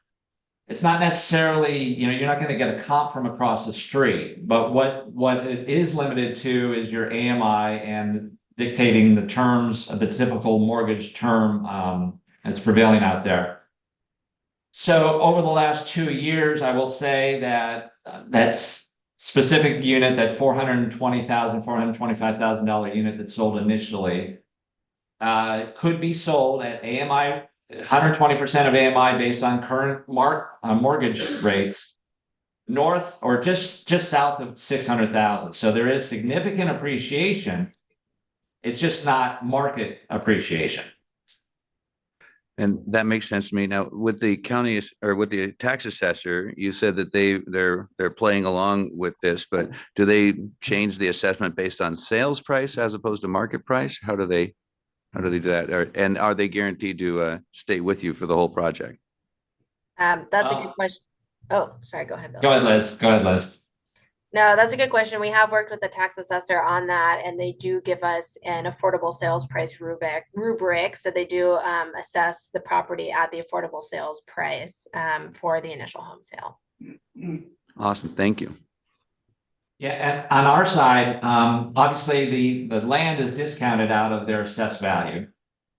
necessarily, you're not going to get a comp from across the street. But what it is limited to is your AMI and dictating the terms of the typical mortgage term that's prevailing out there. So over the last 2 years, I will say that that's specific unit, that $420,000, $425,000 unit that sold initially, could be sold at AMI, 120% of AMI based on current mortgage rates, north or just south of 600,000. So there is significant appreciation. It's just not market appreciation. And that makes sense to me. Now, with the county or with the tax assessor, you said that they're playing along with this, but do they change the assessment based on sales price as opposed to market price? How do they do that? And are they guaranteed to stay with you for the whole project? That's a good question. Oh, sorry. Go ahead, Bill. Go ahead, Liz. No, that's a good question. We have worked with the tax assessor on that, and they do give us an affordable sales price rubric. So they do assess the property at the affordable sales price for the initial home sale. Awesome. Thank you. Yeah, and on our side, obviously the land is discounted out of their assessed value.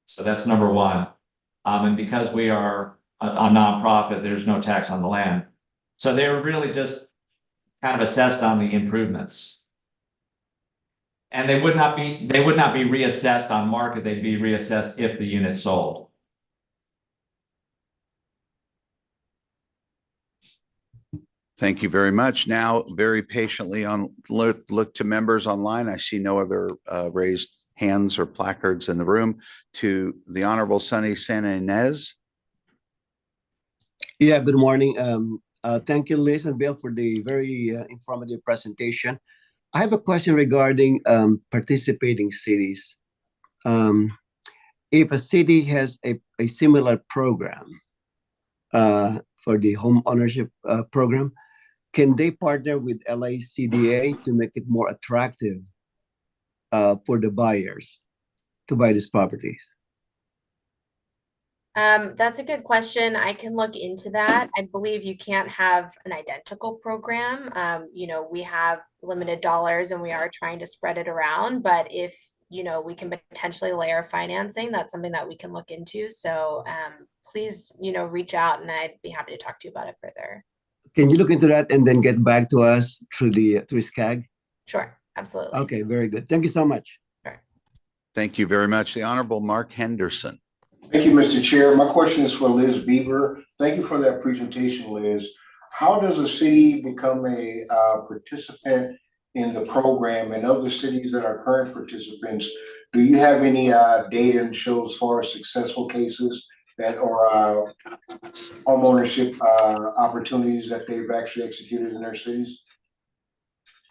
So that's number one. And because we are a nonprofit, there's no tax on the land. So they're really just kind of assessed on the improvements. And they would not be reassessed on market, they'd be reassessed if the unit sold. Thank you very much. Now, very patiently look to members online. I see no other raised hands or placards in the room. To the Honorable Sonny San Ynez. Yeah, good morning. Thank you, Liz and Bill, for the very informative presentation. I have a question regarding participating cities. If a city has a similar program for the home ownership program, can they partner with LACDA to make it more attractive for the buyers to buy these properties? That's a good question. I can look into that. I believe you can't have an identical program. You know, we have limited dollars and we are trying to spread it around, but if, you know, we can potentially layer financing, that's something that we can look into. So please, you know, reach out and I'd be happy to talk to you about it further. Can you look into that and then get back to us through SCAG? Sure, absolutely. Okay, very good. Thank you so much. Thank you very much. The Honorable Mark Henderson. Thank you, Mr. Chair. My question is for Liz Bieber. Thank you for that presentation, Liz. How does a city become a participant in the program, and of the cities that are current participants, do you have any data and show as far as successful cases that or homeownership opportunities that they've actually executed in their cities?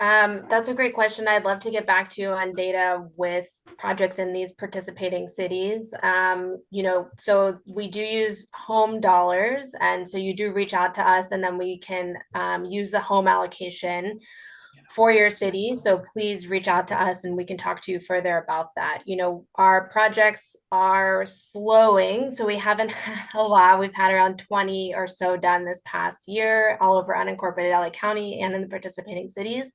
That's a great question. I'd love to get back to you on data with projects in these participating cities. You know, so we do use home dollars, and so you do reach out to us, and then we can use the home allocation for your city. So please reach out to us and we can talk to you further about that. You know, our projects are slowing, so we haven't had a lot. We've had around 20 or so done this past year, all over unincorporated LA County and in the participating cities.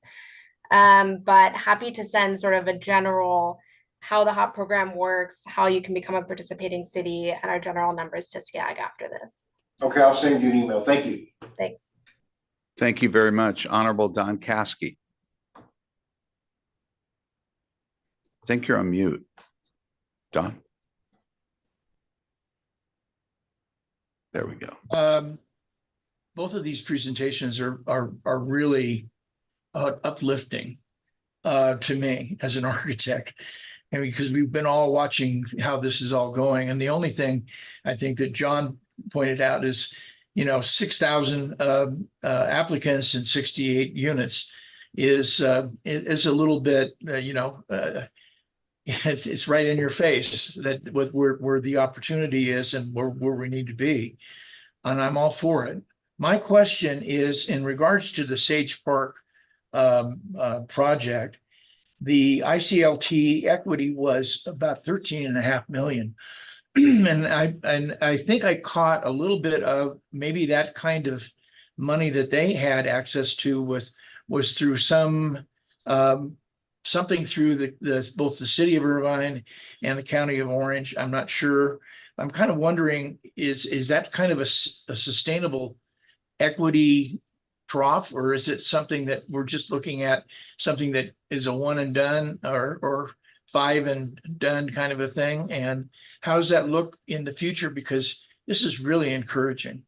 But happy to send sort of a general how the HOP program works, how you can become a participating city, and our general numbers to SCAG after this. Okay, I'll send you an email. Thank you. Thanks. Thank you very much. Honorable Don Caskey. I think you're on mute. Don. There we go. Both of these presentations are really uplifting to me as an architect, and because we've been all watching how this is all going. And the only thing I think that John pointed out is, you know, 6,000 applicants and 68 units is a little bit, you know, it's right in your face that where the opportunity is and where we need to be. And I'm all for it. My question is in regards to the Sage Park project. The ICLT equity was about 13.5 million. And I think I caught a little bit of maybe that kind of money that they had access to was through some something through both the city of Irvine and the county of Orange. I'm not sure. I'm kind of wondering, is that kind of a sustainable equity trough, or is it something that we're just looking at something that is a one and done or five and done kind of a thing? And how does that look in the future? Because this is really encouraging.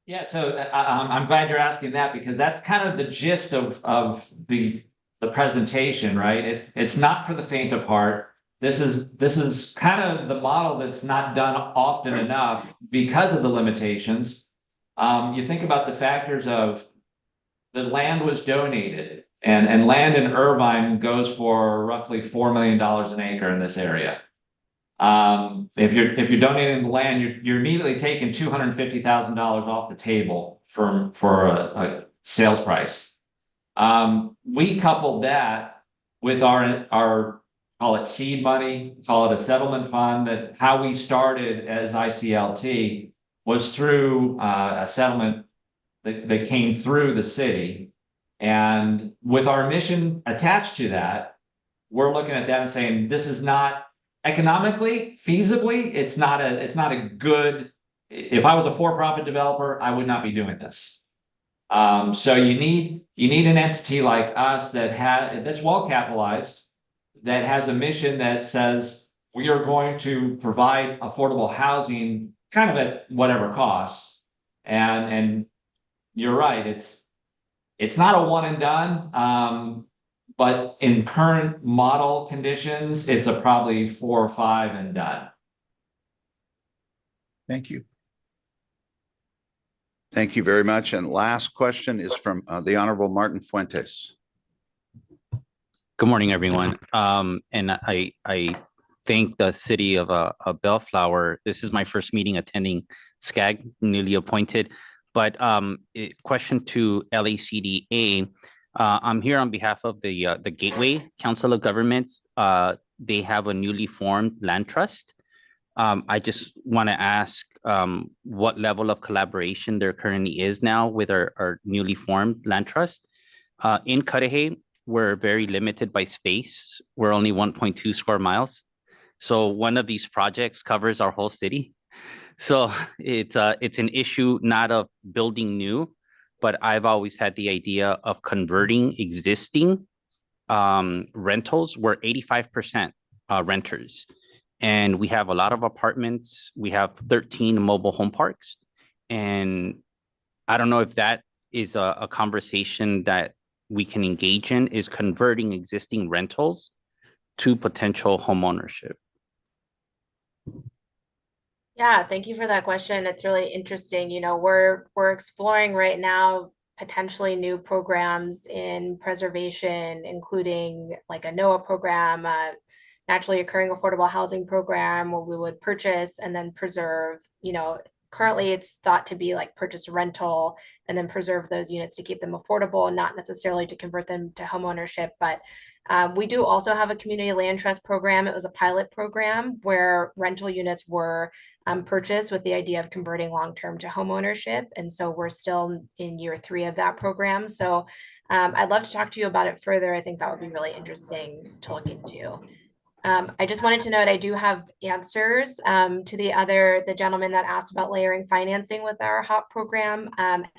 Yeah, so I'm glad you're asking that, because that's kind of the gist of the presentation, right? It's not for the faint of heart. This is kind of the model that's not done often enough because of the limitations. You think about the factors of the land was donated, and land in Irvine goes for roughly $4 million an acre in this area. If you're donating the land, you're immediately taking $250,000 off the table for a sales price. We coupled that with our call it seed money, call it a settlement fund. That how we started as ICLT was through a settlement that came through the city, and with our mission attached to that, we're looking at that and saying this is not economically, feasibly, it's not a good. If I was a for-profit developer, I would not be doing this. So you need an entity like us that's well capitalized, that has a mission that says we are going to provide affordable housing, kind of at whatever cost. And you're right, it's not a one and done. But in current model conditions, it's a probably 4 or 5 and done. Thank you. Thank you very much. And last question is from the Honorable Martin Fuentes. Good morning, everyone. And I thank the city of Bellflower. This is my first meeting attending SCAG, newly appointed. But question to LACDA. I'm here on behalf of the Gateway Council of Governments. They have a newly formed land trust I just want to ask what level of collaboration there currently is now with our newly formed land trust. In Cudahy, we're very limited by space. We're only 1.2 square miles. So one of these projects covers our whole city. So it's an issue not of building new, but I've always had the idea of converting existing rentals. We're 85% renters. And we have a lot of apartments. We have 13 mobile home parks. And I don't know if that is a conversation that we can engage in, is converting existing rentals to potential home ownership. Yeah, thank you for that question. It's really interesting. You know, we're exploring right now potentially new programs in preservation, including like a NOAA program, naturally occurring affordable housing program where we would purchase and then preserve. You know, currently it's thought to be like purchase rental and then preserve those units to keep them affordable, not necessarily to convert them to home ownership. But we do also have a community land trust program. It was a pilot program where rental units were purchased with the idea of converting long-term to home ownership. And so we're still in year 3 of that program. So I'd love to talk to you about it further. I think that would be really interesting to look into. I just wanted to note I do have answers to the gentleman that asked about layering financing with our HOP program.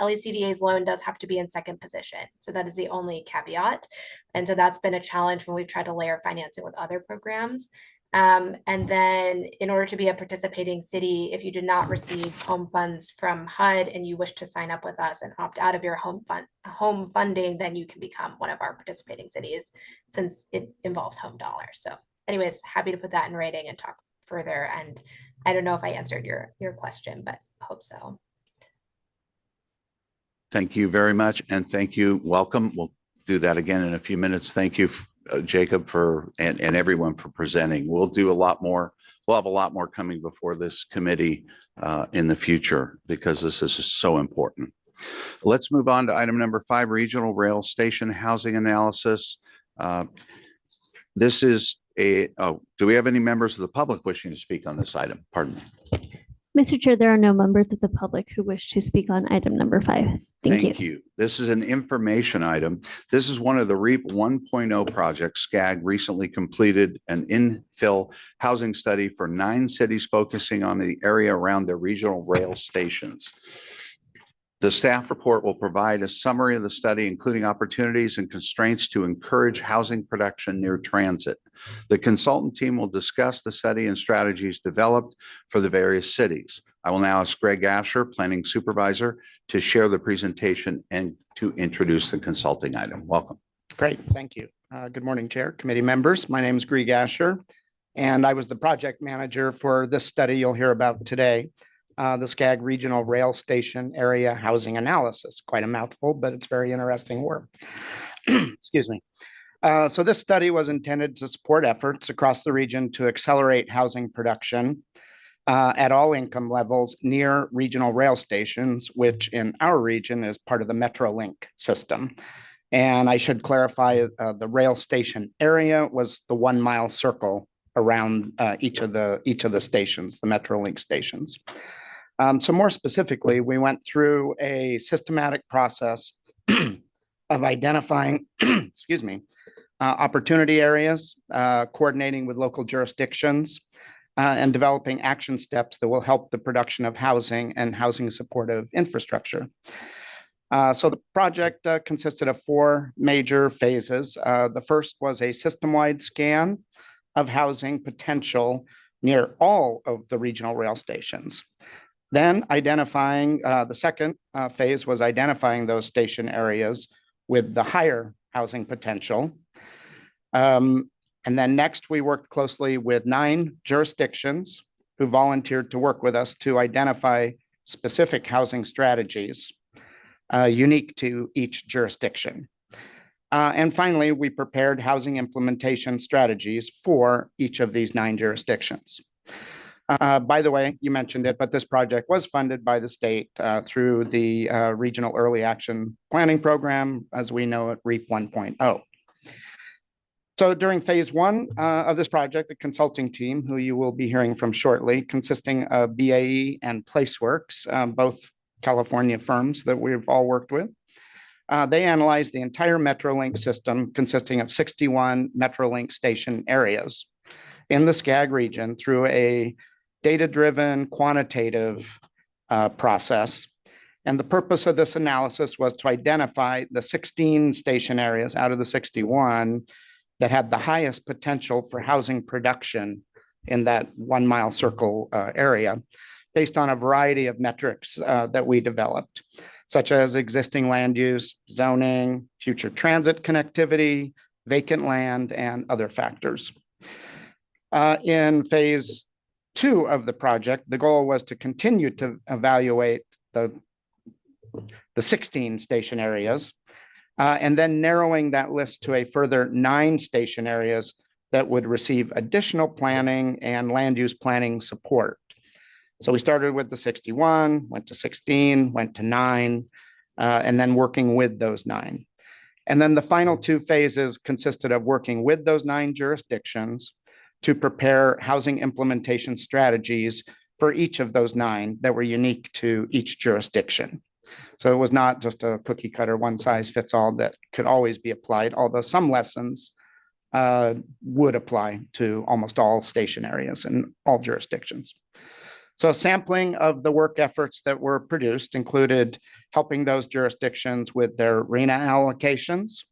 LECDA's loan does have to be in second position. So that is the only caveat. And so that's been a challenge when we've tried to layer financing with other programs. And then in order to be a participating city, if you did not receive home funds from HUD and you wish to sign up with us and opt out of your home funding, then you can become one of our participating cities since it involves home dollars. So anyways, happy to put that in writing and talk further. And I don't know if I answered your question, but hope so. Thank you very much. And thank you. Welcome. We'll do that again in a few minutes. Thank you, Jacob, and everyone for presenting. We'll do a lot more. We'll have a lot more coming before this committee in the future because this is so important. Let's move on to item number 5, regional rail station housing analysis. This is do we have any members of the public wishing to speak on this item? Pardon me. Mr. Chair, there are no members of the public who wish to speak on item number 5. Thank you. This is an information item. This is one of the REAP 1.0 projects. SCAG recently completed an infill housing study for 9 cities focusing on the area around the regional rail stations. The staff report will provide a summary of the study, including opportunities and constraints to encourage housing production near transit. The consultant team will discuss the study and strategies developed for the various cities. I will now ask Greg Asher, Planning Supervisor, to share the presentation and to introduce the consulting item. Welcome. Great, thank you. Good morning, Chair, committee members. My name is Greg Asher, and I was the project manager for this study you'll hear about today. The SCAG Regional Rail Station Area Housing Analysis. Quite a mouthful, but it's very interesting work. Excuse me. So this study was intended to support efforts across the region to accelerate housing production at all income levels near regional rail stations, which in our region is part of the MetroLink system. And I should clarify, the rail station area was the 1 mile circle around each of the stations, the MetroLink stations. So more specifically, we went through a systematic process of identifying, excuse me, opportunity areas, coordinating with local jurisdictions, and developing action steps that will help the production of housing and housing supportive infrastructure. So the project consisted of 4 major phases. The first was a system-wide scan of housing potential near all of the regional rail stations. Then identifying, the second phase was identifying those station areas with the higher housing potential. And then next we worked closely with 9 jurisdictions who volunteered to work with us to identify specific housing strategies unique to each jurisdiction. And finally, we prepared housing implementation strategies for each of these 9 jurisdictions. By the way, you mentioned it, but this project was funded by the state through the Regional Early Action Planning Program, as we know it, REAP 1.0. So during phase one of this project, the consulting team, who you will be hearing from shortly, consisting of BAE and PlaceWorks, both California firms that we've all worked with, they analyzed the entire Metrolink system consisting of 61 Metrolink station areas in the SCAG region through a data-driven quantitative process. And the purpose of this analysis was to identify the 16 station areas out of the 61 that had the highest potential for housing production in that 1 mile circle area, based on a variety of metrics that we developed, such as existing land use, zoning, future transit connectivity, vacant land, and other factors. In phase two of the project, the goal was to continue to evaluate the 16 station areas, and then narrowing that list to a further 9 station areas that would receive additional planning and land use planning support. So we started with the 61, went to 16, went to 9, and then working with those 9. And then the final 2 phases consisted of working with those 9 jurisdictions to prepare housing implementation strategies for each of those 9 that were unique to each jurisdiction. So it was not just a cookie cutter, one size fits all that could always be applied, although some lessons would apply to almost all station areas and all jurisdictions. So a sampling of the work efforts that were produced included helping those jurisdictions with their RHNA allocations,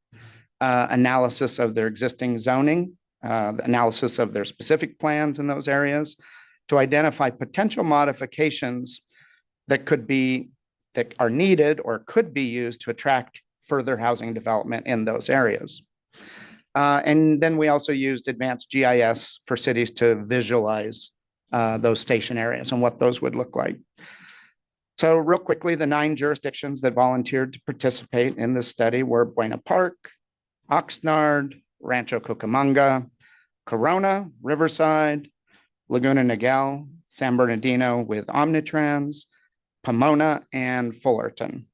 analysis of their existing zoning, analysis of their specific plans in those areas, to identify potential modifications that are needed or could be used to attract further housing development in those areas. And then we also used advanced GIS for cities to visualize those station areas and what those would look like. So real quickly, the 9 jurisdictions that volunteered to participate in this study were Buena Park, Oxnard, Rancho Cucamonga, Corona, Riverside, Laguna Niguel, San Bernardino with Omnitrans, Pomona, and Fullerton.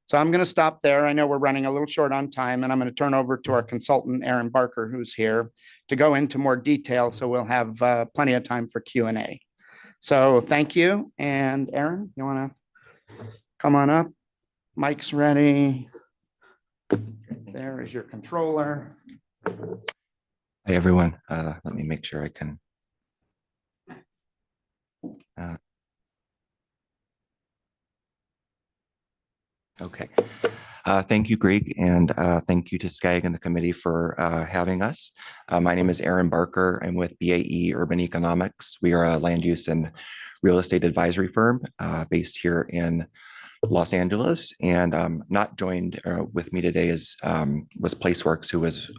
So I'm going to stop there. I know we're running a little short on time, and I'm going to turn over to our consultant, Aaron Barker, who's here to go into more detail. So we'll have plenty of time for Q&A. So thank you. And Aaron, you want to come on up? Mike's ready. There is your controller. Hey, everyone. Let me make sure I can. Okay. Thank you, Greg, and thank you to SCAG and the committee for having us. My name is Aaron Barker. I'm with BAE Urban Economics. We are a land use and real estate advisory firm based here in Los Angeles, and not joined with me today was PlaceWorks, who was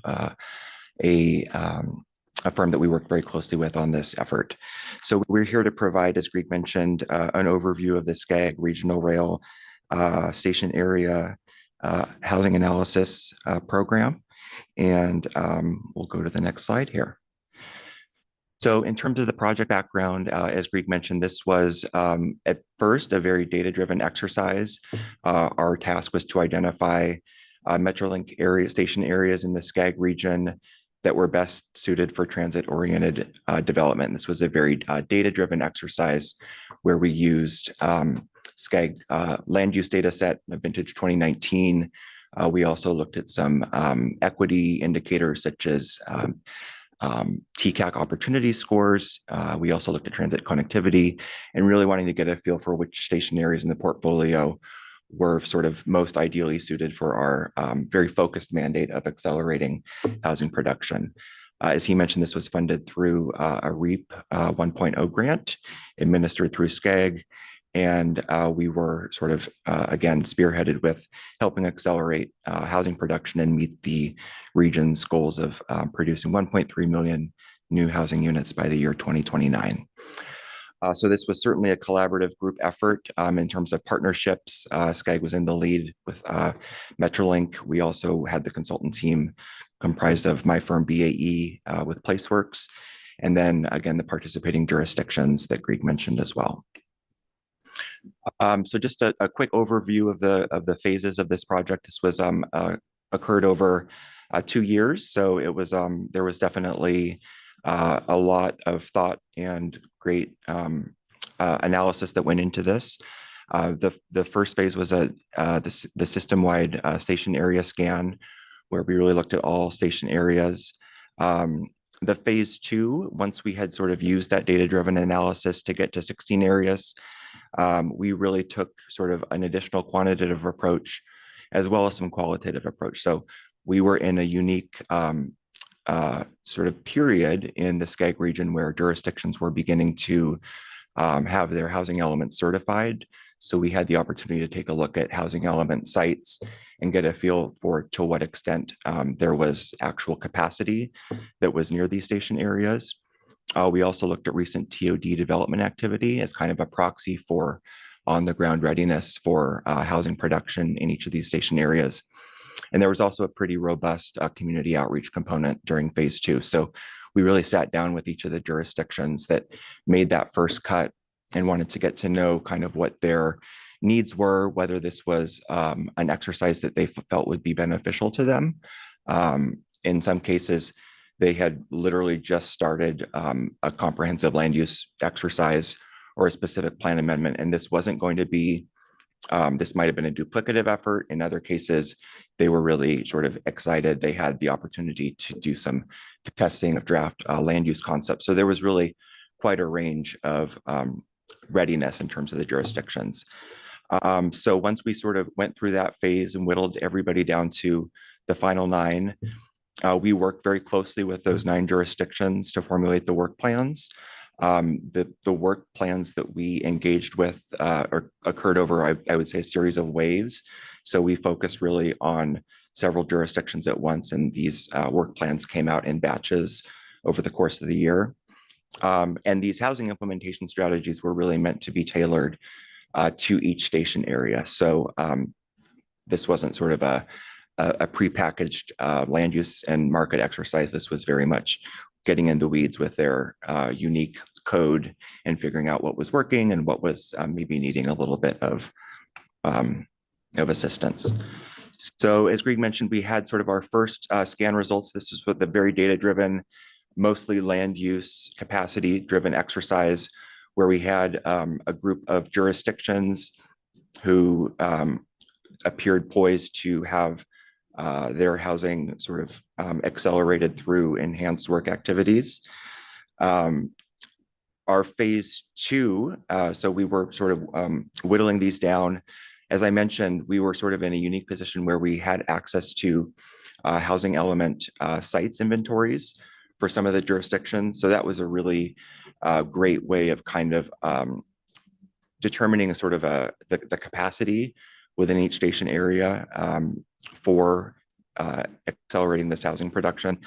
a firm that we work very closely with on this effort. So we're here to provide, as Greg mentioned, an overview of the SCAG regional rail station area housing analysis program. And we'll go to the next slide here. So in terms of the project background, as Greg mentioned, this was at first a very data-driven exercise. Our task was to identify Metrolink area station areas in the SCAG region that were best suited for transit-oriented development. This was a very data-driven exercise where we used SCAG land use data set, vintage 2019. We also looked at some equity indicators such as TCAC opportunity scores. We also looked at transit connectivity and really wanting to get a feel for which station areas in the portfolio were sort of most ideally suited for our very focused mandate of accelerating housing production. As he mentioned, this was funded through a REAP 1.0 grant administered through SCAG. And we were sort of, again, spearheaded with helping accelerate housing production and meet the region's goals of producing 1.3 million new housing units by the year 2029. So this was certainly a collaborative group effort in terms of partnerships. SCAG was in the lead with Metrolink. We also had the consultant team comprised of my firm BAE with PlaceWorks, and then again the participating jurisdictions that Greg mentioned as well. So just a quick overview of the phases of this project. This was occurred over 2 years. So it was there was definitely a lot of thought and great analysis that went into this. The first phase was the system-wide station area scan, where we really looked at all station areas. The phase 2, once we had sort of used that data-driven analysis to get to 16 areas, we really took sort of an additional quantitative approach as well as some qualitative approach. So we were in a unique sort of period in the SCAG region where jurisdictions were beginning to have their housing elements certified. So we had the opportunity to take a look at housing element sites and get a feel for to what extent there was actual capacity that was near these station areas. We also looked at recent TOD development activity as kind of a proxy for on-the-ground readiness for housing production in each of these station areas. And there was also a pretty robust community outreach component during phase 2. So we really sat down with each of the jurisdictions that made that first cut and wanted to get to know kind of what their needs were, whether this was an exercise that they felt would be beneficial to them. In some cases, they had literally just started a comprehensive land use exercise or a specific plan amendment, and this wasn't going to be this might have been a duplicative effort. In other cases, they were really sort of excited. They had the opportunity to do some testing of draft land use concepts. So there was really quite a range of readiness in terms of the jurisdictions. So once we sort of went through that phase and whittled everybody down to the final 9, we worked very closely with those 9 jurisdictions to formulate the work plans. The work plans that we engaged with occurred over, I would say, a series of waves. So we focused really on several jurisdictions at once, and these work plans came out in batches over the course of the year. And these housing implementation strategies were really meant to be tailored to each station area. So this wasn't sort of a prepackaged land use and market exercise. This was very much getting in the weeds with their unique code and figuring out what was working and what was maybe needing a little bit of assistance. So as Greg mentioned, we had sort of our first scan results. This is with the very data-driven, mostly land use capacity-driven exercise, where we had a group of jurisdictions who appeared poised to have their housing sort of accelerated through enhanced work activities. Our phase 2, so we were sort of whittling these down. As I mentioned, we were sort of in a unique position where we had access to housing element sites inventories for some of the jurisdictions. So that was a really great way of kind of determining a sort of the capacity within each station area for accelerating this housing production.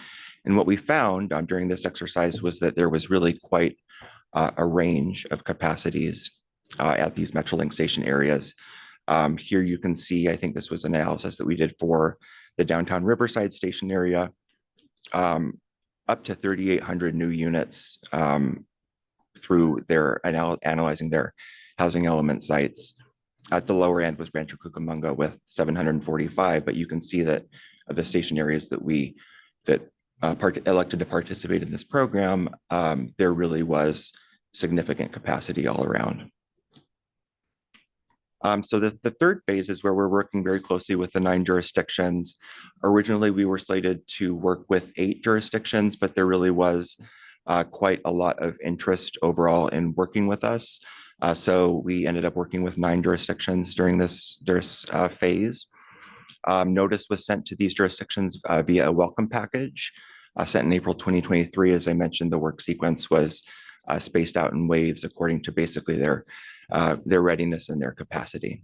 And what we found during this exercise was that there was really quite a range of capacities at these Metrolink station areas. Here you can see, I think this was an analysis that we did for the downtown Riverside station area, up to 3,800 new units through their analyzing their housing element sites. At the lower end was Rancho Cucamonga with 745, but you can see that the station areas that elected to participate in this program, there really was significant capacity all around. So the third phase is where we're working very closely with the 9 jurisdictions. Originally, we were slated to work with 8 jurisdictions, but there really was quite a lot of interest overall in working with us. So we ended up working with 9 jurisdictions during this phase. Notice was sent to these jurisdictions via a welcome package sent in April 2023. As I mentioned, the work sequence was spaced out in waves according to basically their readiness and their capacity.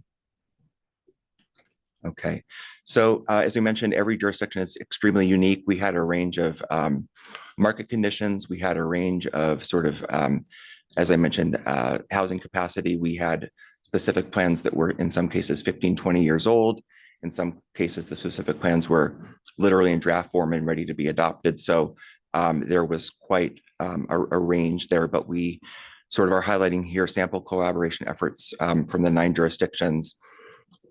Okay, so as we mentioned, every jurisdiction is extremely unique. We had a range of market conditions. We had a range of sort of, as I mentioned, housing capacity. We had specific plans that were in some cases 15, 20 years old. In some cases, the specific plans were literally in draft form and ready to be adopted. So there was quite a range there, but we sort of are highlighting here sample collaboration efforts from the 9 jurisdictions.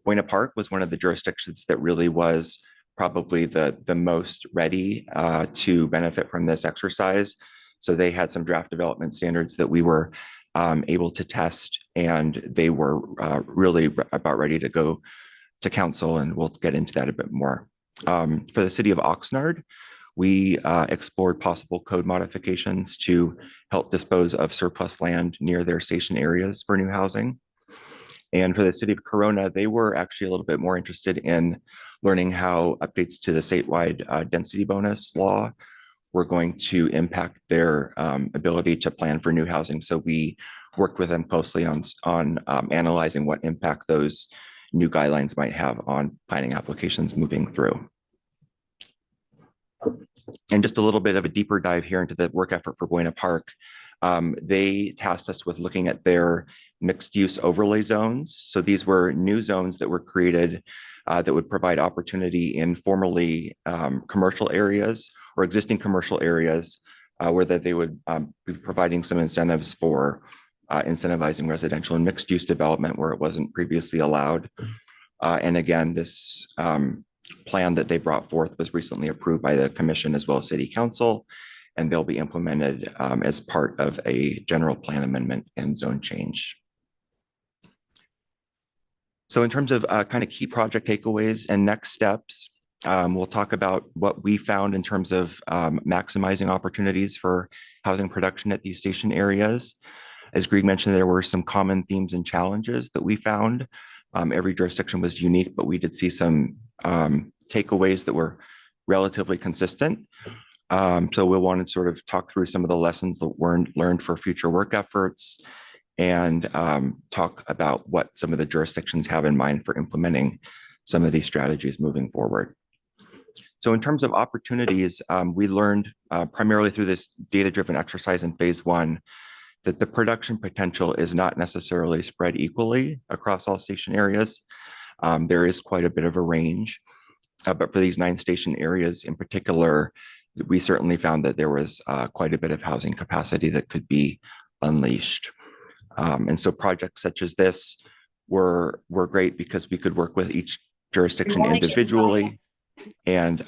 Buena Park was one of the jurisdictions that really was probably the most ready to benefit from this exercise. So they had some draft development standards that we were able to test, and they were really about ready to go to council, and we'll get into that a bit more. For the city of Oxnard, we explored possible code modifications to help dispose of surplus land near their station areas for new housing. And for the city of Corona, they were actually a little bit more interested in learning how updates to the statewide density bonus law were going to impact their ability to plan for new housing. So we worked with them closely on analyzing what impact those new guidelines might have on planning applications moving through. And just a little bit of a deeper dive here into the work effort for Buena Park. They tasked us with looking at their mixed use overlay zones. So these were new zones that were created that would provide opportunity in formerly commercial areas or existing commercial areas where that they would be providing some incentives for incentivizing residential and mixed use development where it wasn't previously allowed. And again, this plan that they brought forth was recently approved by the commission as well as city council, and they'll be implemented as part of a general plan amendment and zone change. So in terms of kind of key project takeaways and next steps, we'll talk about what we found in terms of maximizing opportunities for housing production at these station areas. As Greg mentioned, there were some common themes and challenges that we found. Every jurisdiction was unique, but we did see some takeaways that were relatively consistent. So we'll want to sort of talk through some of the lessons that were learned for future work efforts and talk about what some of the jurisdictions have in mind for implementing some of these strategies moving forward. So in terms of opportunities, we learned primarily through this data-driven exercise in phase one that the production potential is not necessarily spread equally across all station areas. There is quite a bit of a range, but for these 9 station areas in particular, we certainly found that there was quite a bit of housing capacity that could be unleashed. And so projects such as this were great because we could work with each jurisdiction individually and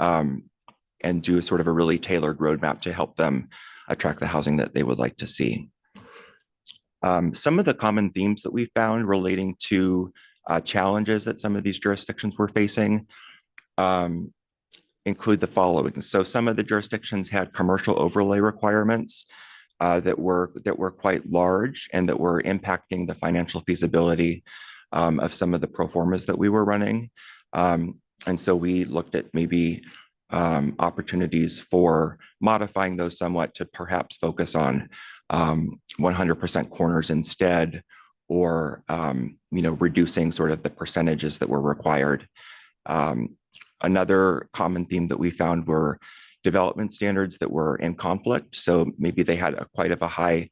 do sort of a really tailored roadmap to help them attract the housing that they would like to see. Some of the common themes that we found relating to challenges that some of these jurisdictions were facing include the following. So some of the jurisdictions had commercial overlay requirements that were quite large and that were impacting the financial feasibility of some of the pro formas that we were running. And so we looked at maybe opportunities for modifying those somewhat to perhaps focus on 100% corners instead, or reducing sort of the percentages that were required. Another common theme that we found were development standards that were in conflict. So maybe they had quite a high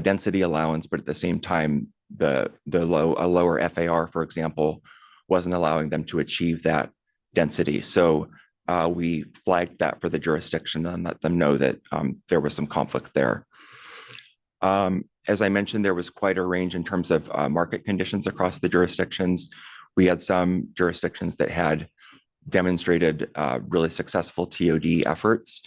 density allowance, but at the same time, a lower FAR, for example, wasn't allowing them to achieve that density. So we flagged that for the jurisdiction and let them know that there was some conflict there. As I mentioned, there was quite a range in terms of market conditions across the jurisdictions. We had some jurisdictions that had demonstrated really successful TOD efforts.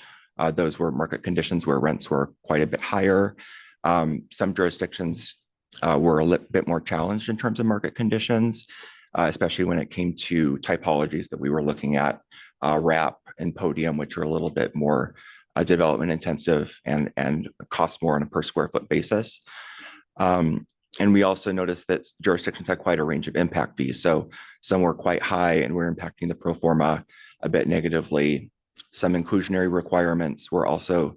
Those were market conditions where rents were quite a bit higher. Some jurisdictions were a little bit more challenged in terms of market conditions, especially when it came to typologies that we were looking at, RAP and podium, which are a little bit more development intensive and cost more on a per square foot basis. And we also noticed that jurisdictions had quite a range of impact fees. So some were quite high and were impacting the pro forma a bit negatively. Some inclusionary requirements were also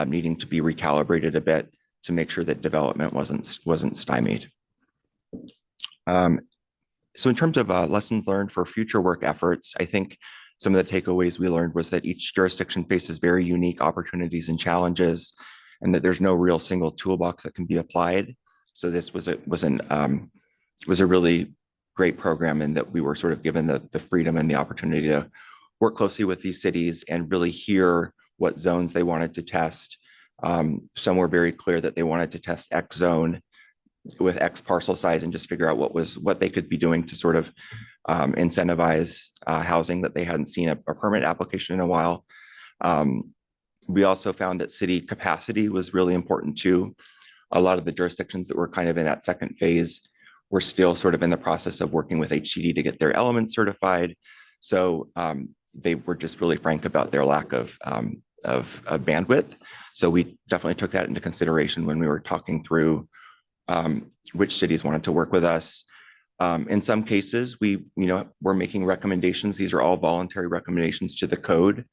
needing to be recalibrated a bit to make sure that development wasn't stymied. So in terms of lessons learned for future work efforts, I think some of the takeaways we learned was that each jurisdiction faces very unique opportunities and challenges, and that there's no real single toolbox that can be applied. So this was a really great program in that we were sort of given the freedom and the opportunity to work closely with these cities and really hear what zones they wanted to test. Some were very clear that they wanted to test X zone. with X parcel size and just figure out what they could be doing to sort of incentivize housing that they hadn't seen a permit application in a while. We also found that city capacity was really important too. A lot of the jurisdictions that were kind of in that second phase were still sort of in the process of working with HCD to get their elements certified. So they were just really frank about their lack of bandwidth. So we definitely took that into consideration when we were talking through which cities wanted to work with us. In some cases, we're making recommendations. These are all voluntary recommendations to the code.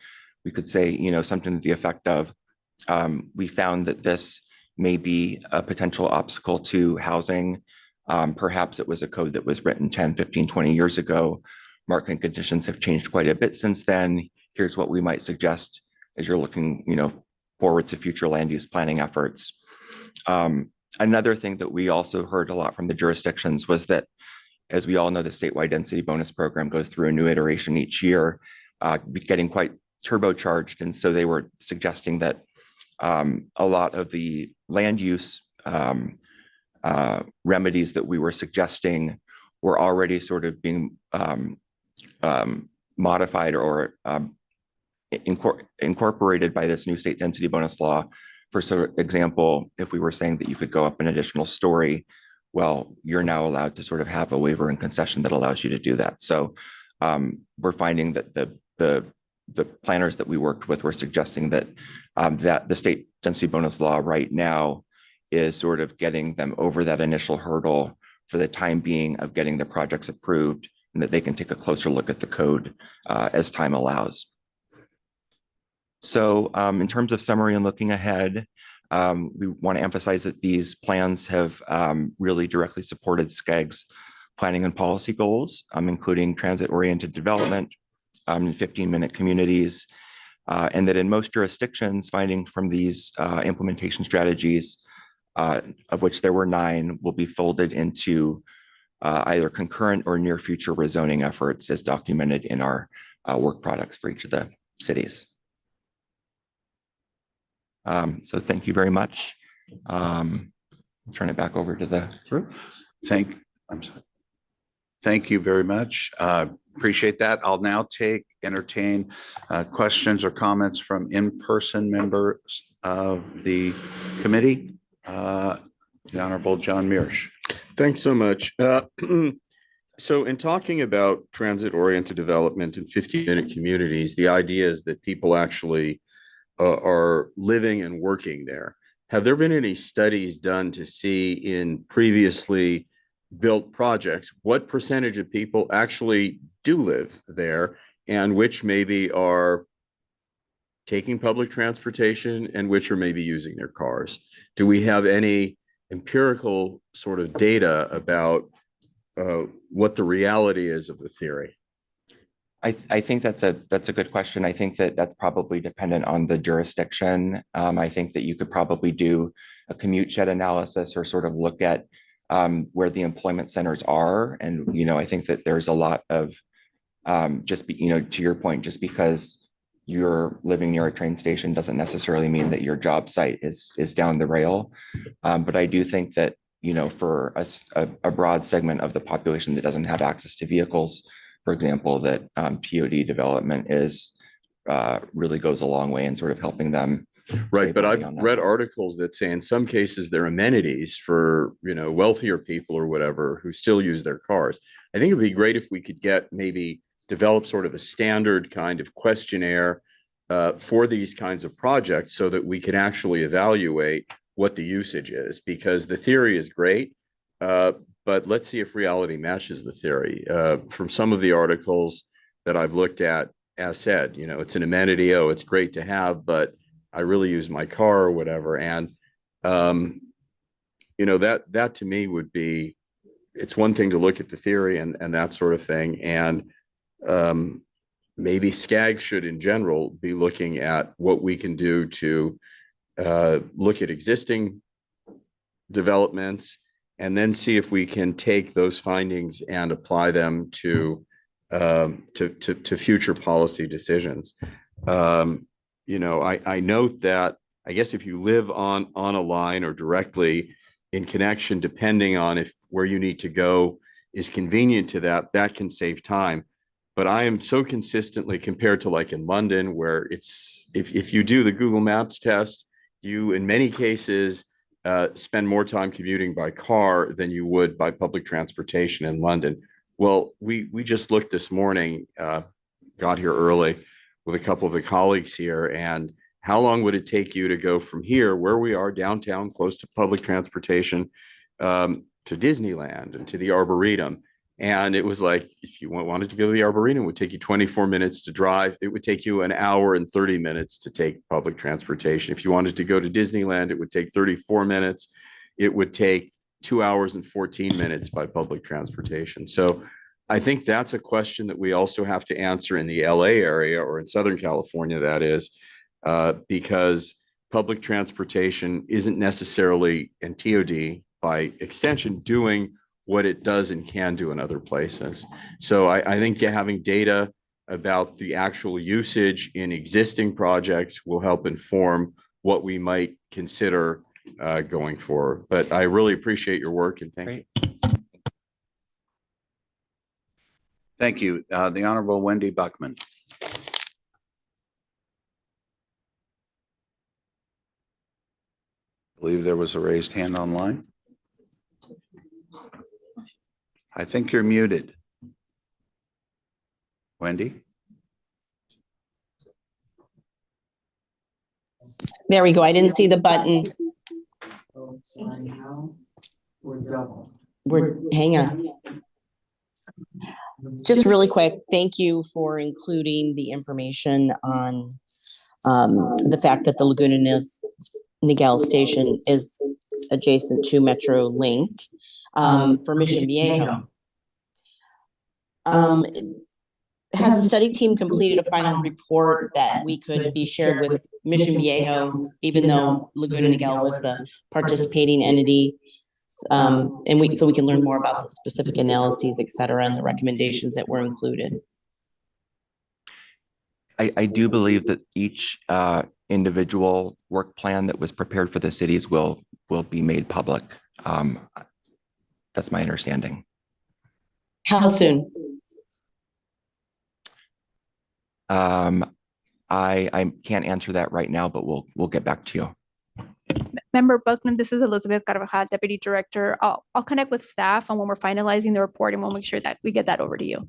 We could say, something to the effect of, we found that this may be a potential obstacle to housing. Perhaps it was a code that was written 10, 15, 20 years ago. Market conditions have changed quite a bit since then. Here's what we might suggest as you're looking, forward to future land use planning efforts. Another thing that we also heard a lot from the jurisdictions was that, as we all know, the statewide density bonus program goes through a new iteration each year, getting quite turbocharged. And so they were suggesting that a lot of the land use remedies that we were suggesting were already sort of being modified or incorporated by this new state density bonus law. For example, if we were saying that you could go up an additional story, well, you're now allowed to sort of have a waiver and concession that allows you to do that. So we're finding that the planners that we worked with were suggesting that that the state density bonus law right now is sort of getting them over that initial hurdle for the time being of getting the projects approved, and that they can take a closer look at the code as time allows. So in terms of summary and looking ahead, we want to emphasize that these plans have really directly supported SCAG's planning and policy goals, including transit-oriented development, 15-minute communities, and that in most jurisdictions, finding from these implementation strategies, of which there were 9, will be folded into either concurrent or near future rezoning efforts as documented in our work products for each of the cities. So thank you very much. I'll turn it back over to the group. Thank you very much. Appreciate that. I'll now entertain questions or comments from in-person members of the committee. The Honorable John Mearsh. Thanks so much. So in talking about transit-oriented development in 15-minute communities, the idea is that people actually are living and working there. Have there been any studies done to see in previously built projects what percentage of people actually do live there, and which maybe are taking public transportation and which are maybe using their cars? Do we have any empirical sort of data about what the reality is of the theory? I think that's a good question. I think that that's probably dependent on the jurisdiction. I think that you could probably do a commute shed analysis or sort of look at where the employment centers are. And, I think that there's a lot of to your point, just because you're living near a train station doesn't necessarily mean that your job site is down the rail. But I do think that, for a broad segment of the population that doesn't have access to vehicles, for example, that TOD development really goes a long way in sort of helping them. Right, but I've read articles that say in some cases they're amenities for, wealthier people or whatever who still use their cars. I think it'd be great if we could develop sort of a standard kind of questionnaire for these kinds of projects so that we can actually evaluate what the usage is, because the theory is great, but let's see if reality matches the theory. From some of the articles that I've looked at, as said, it's an amenity, it's great to have, but I really use my car or whatever. And, that to me would be, it's one thing to look at the theory and that sort of thing. And maybe SCAG should in general be looking at what we can do to look at existing developments and then see if we can take those findings and apply them to future policy decisions. I note that I guess if you live on a line or directly in connection, depending on if where you need to go is convenient to that, that can save time. But I am so consistently compared to like in London, where it's, if you do the Google Maps test, you in many cases spend more time commuting by car than you would by public transportation in London. Well, we just looked this morning, got here early with a couple of the colleagues here, and how long would it take you to go from here, where we are downtown, close to public transportation, to Disneyland and to the Arboretum? And it was like, if you wanted to go to the Arboretum, it would take you 24 minutes to drive. It would take you an hour and 30 minutes to take public transportation. If you wanted to go to Disneyland, it would take 34 minutes. It would take 2 hours and 14 minutes by public transportation. So I think that's a question that we also have to answer in the LA area, or in Southern California, that is, because public transportation isn't necessarily, and TOD by extension, doing what it does and can do in other places. So I think having data about the actual usage in existing projects will help inform what we might consider going forward. But I really appreciate your work, and thank you. Thank you. The Honorable Wendy Buckman. I believe there was a raised hand online. I think you're muted. Wendy? There we go. I didn't see the button. Hang on. Just really quick, thank you for including the information on the fact that the Laguna Niguel station is adjacent to Metro Link for Mission Viejo. Has the study team completed a final report that we could be shared with Mission Viejo, even though Laguna Niguel was the participating entity? And so we can learn more about the specific analyses, et cetera, and the recommendations that were included. I do believe that each individual work plan that was prepared for the cities will be made public. That's my understanding. How soon? I can't answer that right now, but we'll get back to you. Member Buckman, this is Elizabeth Carvajal, Deputy Director. I'll connect with staff on when we're finalizing the report, and we'll make sure that we get that over to you.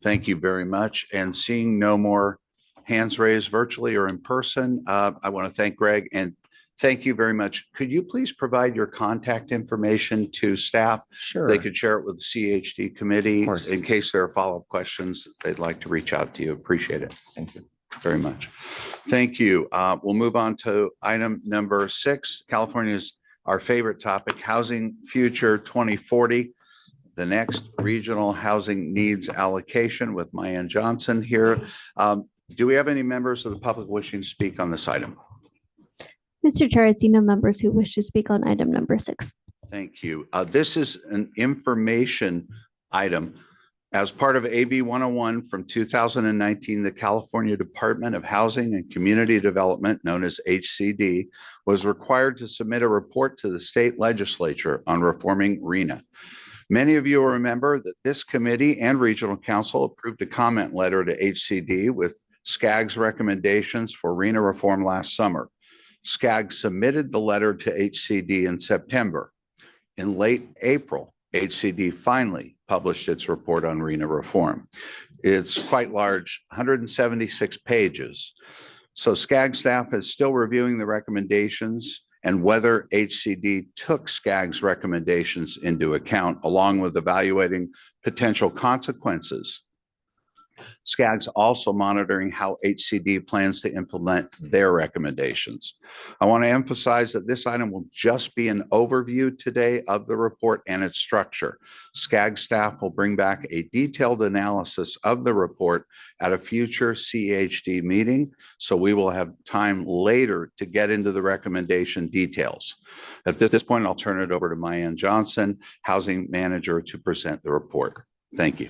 Thank you very much. And seeing no more hands raised virtually or in person, I want to thank Greg and thank you very much. Could you please provide your contact information to staff? Sure. They could share it with the CEHD committee in case there are follow-up questions they'd like to reach out to you. Appreciate it. Thank you very much. Thank you. We'll move on to item number 6. California's our favorite topic, Housing Future 2040. The next regional housing needs allocation with Mayan Johnson here. Do we have any members of the public wishing to speak on this item? Mr. Chair, I see no members who wish to speak on item number 6. Thank you. This is an information item. As part of AB 101 from 2019, the California Department of Housing and Community Development, known as HCD, was required to submit a report to the state legislature on reforming RHNA. Many of you will remember that this committee and regional council approved a comment letter to HCD with SCAG's recommendations for RHNA reform last summer. SCAG submitted the letter to HCD in September. In late April, HCD finally published its report on RHNA reform. It's quite large, 176 pages. So SCAG staff is still reviewing the recommendations and whether HCD took SCAG's recommendations into account, along with evaluating potential consequences. SCAG's also monitoring how HCD plans to implement their recommendations. I want to emphasize that this item will just be an overview today of the report and its structure. SCAG staff will bring back a detailed analysis of the report at a future CEHD meeting, so we will have time later to get into the recommendation details. At this point, I'll turn it over to Mayan Johnson, Housing Manager, to present the report. Thank you.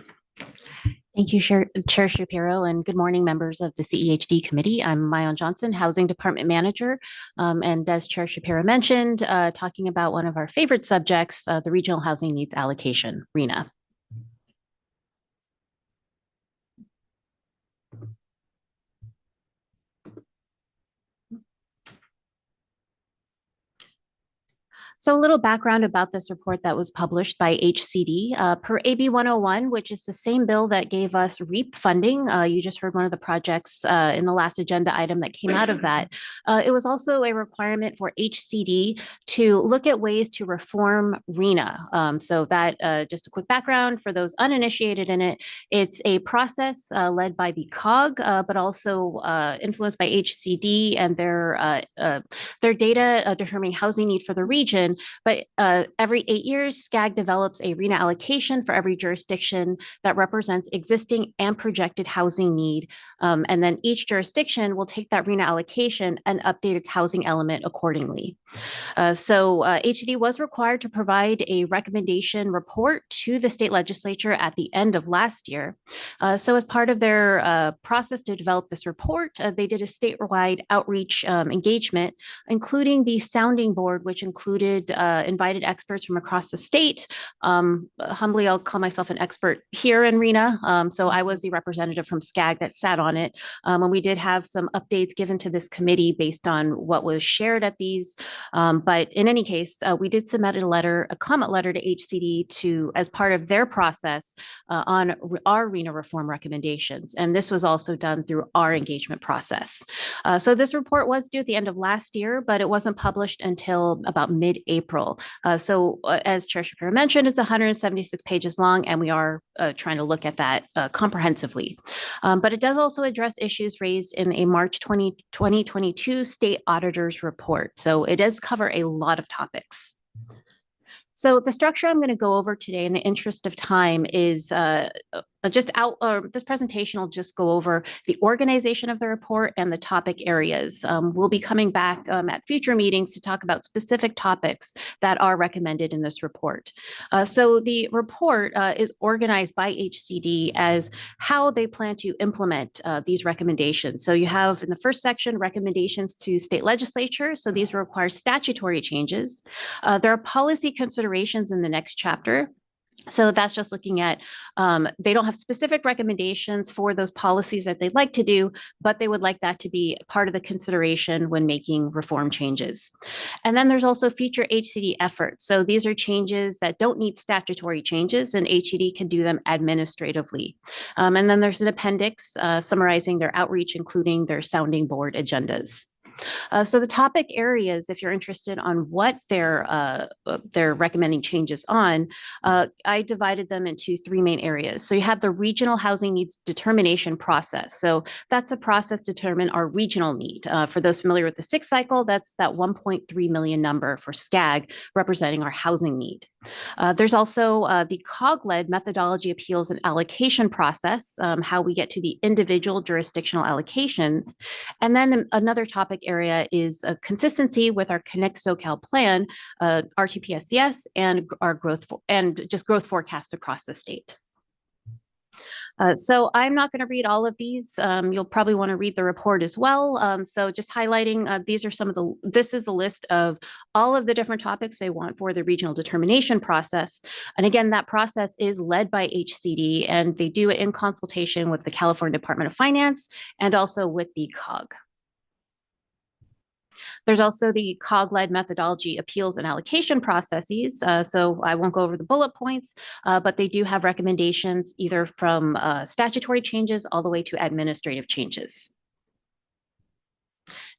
Thank you, Chair Shapiro, and good morning, members of the CEHD Committee. I'm Mayon Johnson, Housing Department Manager, and as Chair Shapiro mentioned, talking about one of our favorite subjects, the Regional Housing Needs Allocation, RHNA. So a little background about this report that was published by HCD per AB 101, which is the same bill that gave us REAP funding. You just heard one of the projects in the last agenda item that came out of that. It was also a requirement for HCD to look at ways to reform RHNA. So that just a quick background for those uninitiated in it. It's a process led by the COG, but also influenced by HCD and their data determining housing need for the region. But every 8 years, SCAG develops a RHNA allocation for every jurisdiction that represents existing and projected housing need. And then each jurisdiction will take that RHNA allocation and update its housing element accordingly. So HCD was required to provide a recommendation report to the state legislature at the end of last year. So as part of their process to develop this report, they did a statewide outreach engagement, including the sounding board, which included invited experts from across the state. Humbly, I'll call myself an expert here in RHNA. So I was the representative from SCAG that sat on it. And we did have some updates given to this committee based on what was shared at these. But in any case, we did submit a comment letter to HCD as part of their process on our RHNA reform recommendations. And this was also done through our engagement process. So this report was due at the end of last year, but it wasn't published until about mid-April. So as Chair Shapiro mentioned, it's 176 pages long, and we are trying to look at that comprehensively. But it does also address issues raised in a March 2022 state auditor's report. So it does cover a lot of topics. So the structure I'm going to go over today in the interest of time is this presentation will just go over the organization of the report and the topic areas. We'll be coming back at future meetings to talk about specific topics that are recommended in this report. So the report is organized by HCD as how they plan to implement these recommendations. So you have in the first section recommendations to state legislature. So these require statutory changes. There are policy considerations in the next chapter. So that's just looking at, they don't have specific recommendations for those policies that they'd like to do, but they would like that to be part of the consideration when making reform changes. And then there's also future HCD efforts. So these are changes that don't need statutory changes, and HCD can do them administratively. And then there's an appendix summarizing their outreach, including their sounding board agendas. So the topic areas, if you're interested on what they're recommending changes on, I divided them into three main areas. So you have the regional housing needs determination process. So that's a process to determine our regional need. For those familiar with the SIX cycle, that's that 1.3 million number for SCAG representing our housing need. There's also the COG-led methodology appeals and allocation process, how we get to the individual jurisdictional allocations. And then another topic area is consistency with our Connect SoCal plan, RTPSCS, and our growth growth forecasts across the state. So I'm not going to read all of these. You'll probably want to read the report as well. So just highlighting, these are this is a list of all of the different topics they want for the regional determination process. And again, that process is led by HCD, and they do it in consultation with the California Department of Finance and also with the COG. There's also the COG-led methodology appeals and allocation processes. So I won't go over the bullet points, but they do have recommendations either from statutory changes all the way to administrative changes.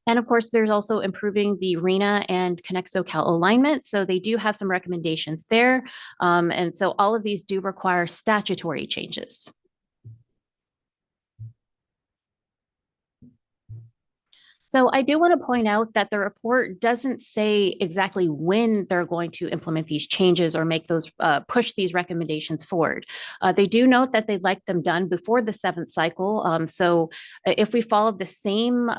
And of course, there's also improving the RHNA and Connect SoCal alignment. So they do have some recommendations there. And so all of these do require statutory changes. So I do want to point out that the report doesn't say exactly when they're going to implement these changes or make those push these recommendations forward. They do note that they'd like them done before the 7th cycle. So if we followed the same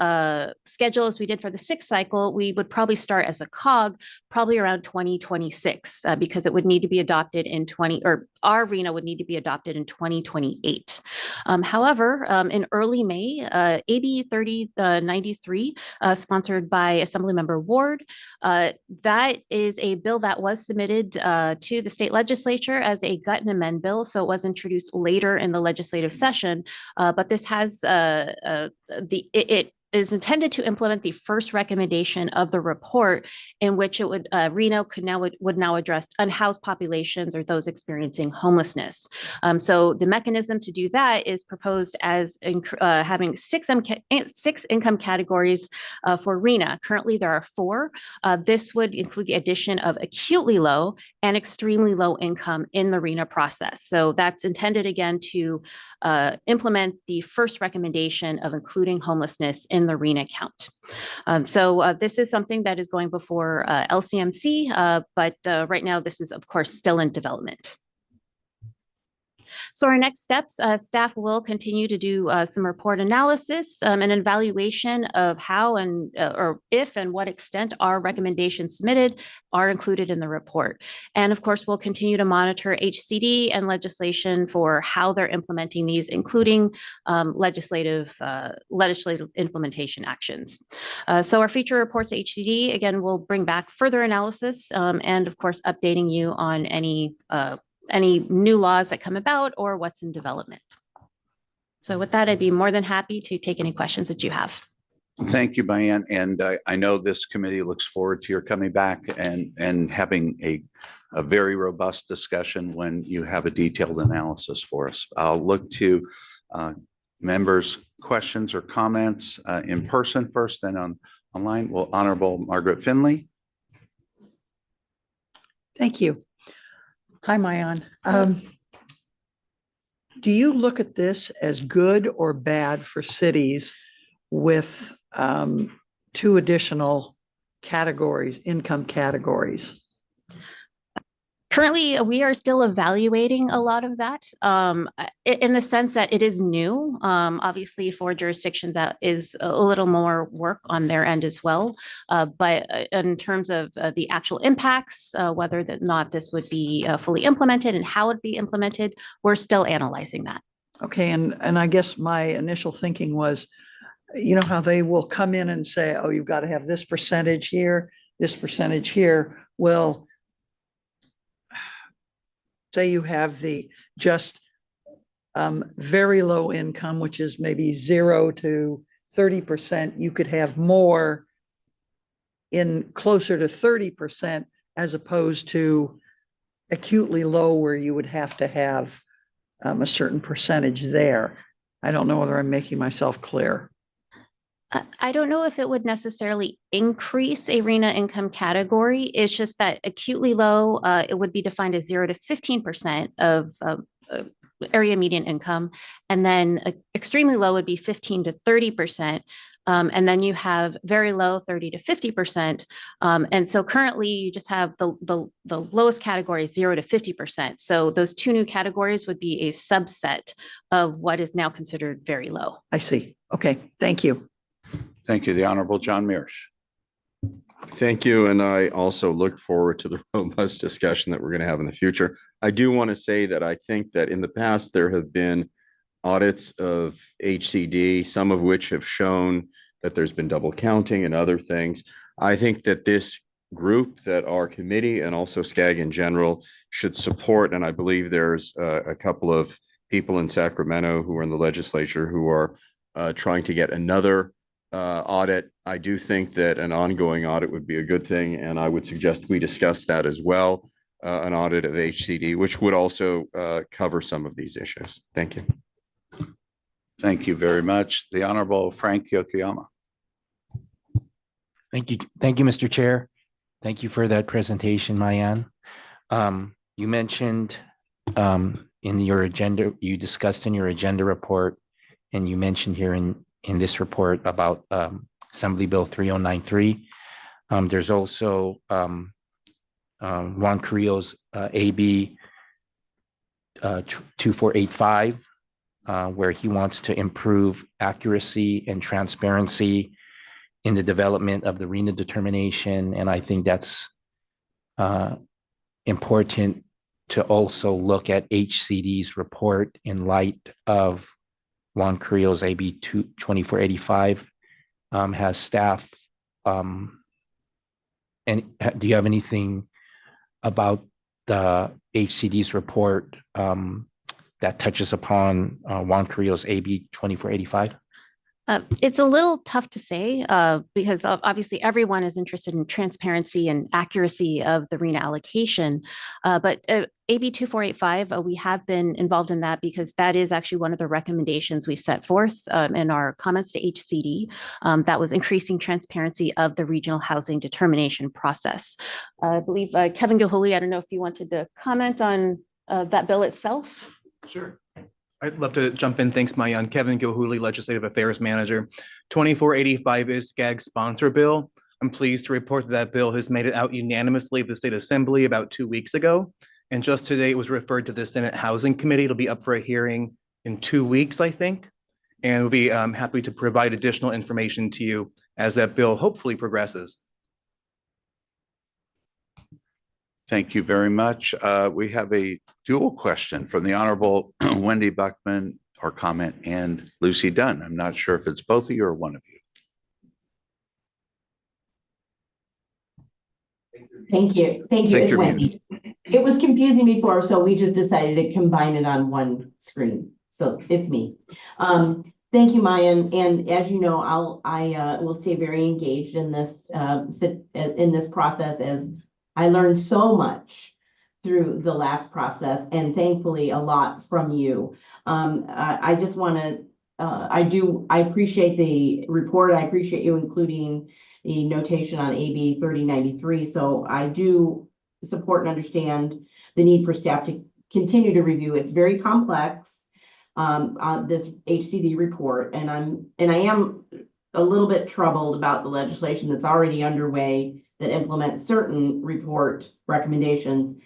schedule as we did for the 6th cycle, we would probably start as a COG probably around 2026 because it would need to be adopted in our RHNA would need to be adopted in 2028. However, in early May, AB 3093, sponsored by Assemblymember Ward, that is a bill that was submitted to the state legislature as a gut and amend bill. So it was introduced later in the legislative session, but this has it is intended to implement the first recommendation of the report, in which it would RHNA would now address unhoused populations or those experiencing homelessness. So the mechanism to do that is proposed as having six income categories for RHNA. Currently, there are 4. This would include the addition of acutely low and extremely low income in the RHNA process. So that's intended again to implement the first recommendation of including homelessness in the RHNA count. So this is something that is going before LCMC, but right now this is of course still in development. So our next steps, staff will continue to do some report analysis and an evaluation of how and or if and what extent our recommendations submitted are included in the report. And of course, we'll continue to monitor HCD and legislation for how they're implementing these, including legislative implementation actions. So our future reports to HCD, again, will bring back further analysis and of course, updating you on any new laws that come about or what's in development. So with that, I'd be more than happy to take any questions that you have. Thank you, Mayan. And I know this committee looks forward to your coming back and having a very robust discussion when you have a detailed analysis for us. I'll look to members' questions or comments in person first, then online. Well, Honorable Margaret Finley. Thank you. Hi, Mayan. Do you look at this as good or bad for cities with 2 additional categories, income categories? Currently, we are still evaluating a lot of that in the sense that it is new. Obviously, for jurisdictions, that is a little more work on their end as well. But in terms of the actual impacts, whether or not this would be fully implemented and how it would be implemented, we're still analyzing that. Okay, and I guess my initial thinking was, you know how they will come in and say, oh, you've got to have this percentage here, this percentage here. Well, say you have the just very low income, which is maybe 0 to 30%, you could have more in closer to 30% as opposed to acutely low where you would have to have a certain percentage there. I don't know whether I'm making myself clear. I don't know if it would necessarily increase a RHNA income category. It's just that acutely low, it would be defined as 0 to 15% of area median income. And then extremely low would be 15 to 30%. And then you have very low, 30 to 50%. And so currently you just have the lowest category, 0 to 50%. So those 2 new categories would be a subset of what is now considered very low. I see. Okay, thank you. Thank you. The Honorable John Mearsh. Thank you. And I also look forward to the robust discussion that we're going to have in the future. I do want to say that I think that in the past, there have been audits of HCD, some of which have shown that there's been double counting and other things. I think that this group, that our committee and also SCAG in general should support, and I believe there's a couple of people in Sacramento who are in the legislature who are trying to get another audit. I do think that an ongoing audit would be a good thing, and I would suggest we discuss that as well, an audit of HCD, which would also cover some of these issues. Thank you. Thank you very much. The Honorable Frank Yokoyama. Thank you, Mr. Chair. Thank you for that presentation, Mayan. You mentioned in your agenda, you discussed in your agenda report, and you mentioned here in this report about Assembly Bill 3093. There's also Juan Carrillo's AB 2485, where he wants to improve accuracy and transparency in the development of the RHNA determination. And I think that's important to also look at HCD's report in light of Juan Carrillo's AB 2485. Has staff, and do you have anything about the HCD's report that touches upon Juan Carrillo's AB 2485? It's a little tough to say because obviously everyone is interested in transparency and accuracy of the RHNA allocation. But AB 2485, we have been involved in that because that is actually one of the recommendations we set forth in our comments to HCD. That was increasing transparency of the regional housing determination process. I believe Kevin Gilhooly, I don't know if you wanted to comment on that bill itself. Sure. I'd love to jump in. Thanks, Mayan. Kevin Gilhooly, Legislative Affairs Manager. 2485 is SCAG's sponsor bill. I'm pleased to report that bill has made it out unanimously of the State Assembly about 2 weeks ago. And just today it was referred to the Senate Housing Committee. It'll be up for a hearing in 2 weeks, I think. And we'll be happy to provide additional information to you as that bill hopefully progresses. Thank you very much. We have a dual question from the Honorable Wendy Buckman, or comment, and Lucy Dunn. I'm not sure if it's both of you or one of you. Thank you. Thank you. It's Wendy. It was confusing before, so we just decided to combine it on one screen. So it's me. Thank you, Mayan. And as you know, I will stay very engaged in this process, as I learned so much through the last process, and thankfully a lot from you. I just want to, I appreciate the report. I appreciate you including the notation on AB 3093. So I do support and understand the need for staff to continue to review. It's very complex, on this HCD report, and I am a little bit troubled about the legislation that's already underway that implements certain report recommendations.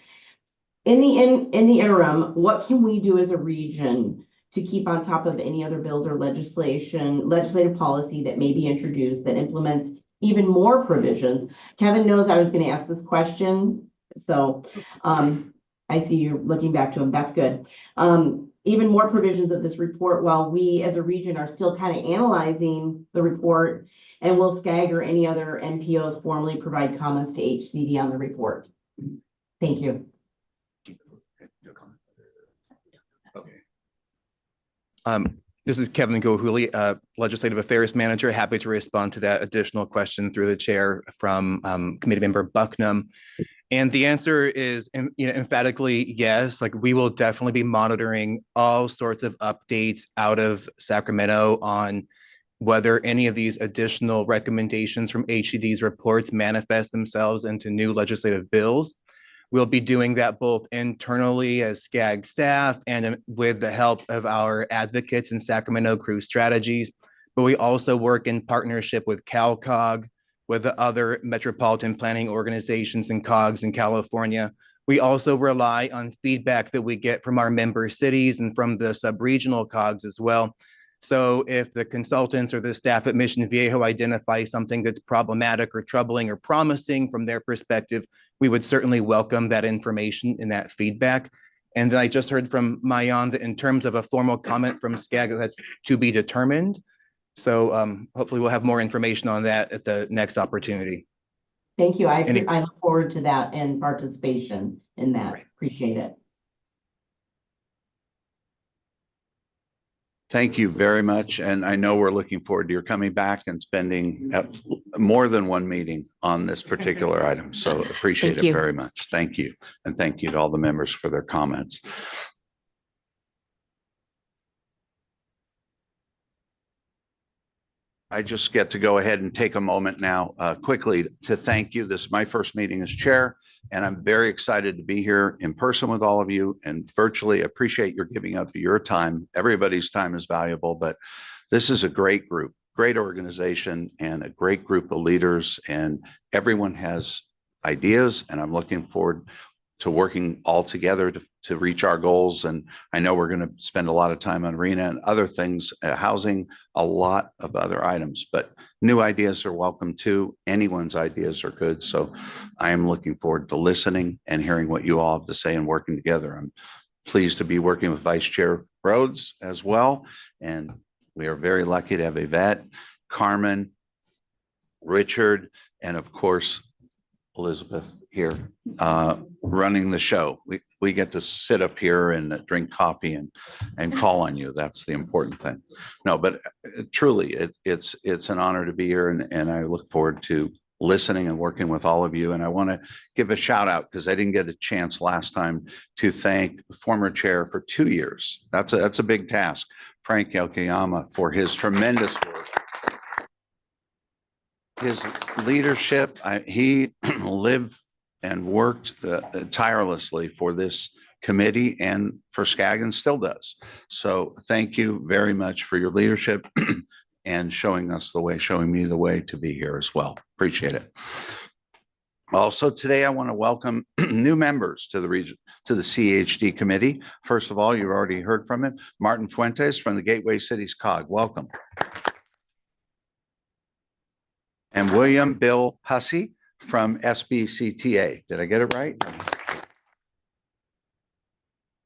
In the interim, what can we do as a region to keep on top of any other bills or legislative policy that may be introduced that implements even more provisions? Kevin knows I was going to ask this question, so I see you looking back to him. That's good. Even more provisions of this report while we as a region are still kind of analyzing the report. And will SCAG or any other NPOs formally provide comments to HCD on the report? Thank you. This is Kevin Gilhooly, Legislative Affairs Manager. Happy to respond to that additional question through the chair from Committee Member Bucknam. And the answer is, emphatically yes. Like, we will definitely be monitoring all sorts of updates out of Sacramento on whether any of these additional recommendations from HCD's reports manifest themselves into new legislative bills. We'll be doing that both internally as SCAG staff and with the help of our advocates in Sacramento Crew Strategies. But we also work in partnership with CalCog, with the other metropolitan planning organizations and COGs in California. We also rely on feedback that we get from our member cities and from the sub-regional COGs as well. So if the consultants or the staff at Mission Viejo identify something that's problematic or troubling or promising from their perspective, we would certainly welcome that information and that feedback. And then I just heard from Mayan that in terms of a formal comment from SCAG, that's to be determined. So hopefully we'll have more information on that at the next opportunity. Thank you. I look forward to that and participation in that. Right. Appreciate it. Thank you very much. And I know we're looking forward to your coming back and spending more than one meeting on this particular item. So appreciate it very much. Thank you. And thank you to all the members for their comments. I just get to go ahead and take a moment now quickly to thank you. This is my first meeting as chair, and I'm very excited to be here in person with all of you and virtually. Appreciate your giving up your time. Everybody's time is valuable, but this is a great group great organization and a great group of leaders, and everyone has ideas, and I'm looking forward to working all together to reach our goals. And I know we're going to spend a lot of time on RHNA and other things, housing, a lot of other items, but new ideas are welcome too. Anyone's ideas are good. So I am looking forward to listening and hearing what you all have to say and working together. I'm pleased to be working with Vice Chair Rhodes as well. And we are very lucky to have Yvette, Carmen, Richard, and of course, Elizabeth here running the show. We get to sit up here and drink coffee and call on you. That's the important thing. No, but truly, it's an honor to be here, and I look forward to listening and working with all of you. And I want to give a shout out, because I didn't get a chance last time, to thank the former chair for 2 years. That's a big task, Frank Yokoyama, for his tremendous work. His leadership, he lived and worked tirelessly for this committee and for SCAG, and still does. So thank you very much for your leadership and showing us the way, showing me the way to be here as well. Appreciate it. Also today, I want to welcome new members to the CEHD Committee. First of all, you've already heard from him, Martin Fuentes from the Gateway Cities COG. Welcome. And William Bill Hussey from SBCTA. Did I get it right?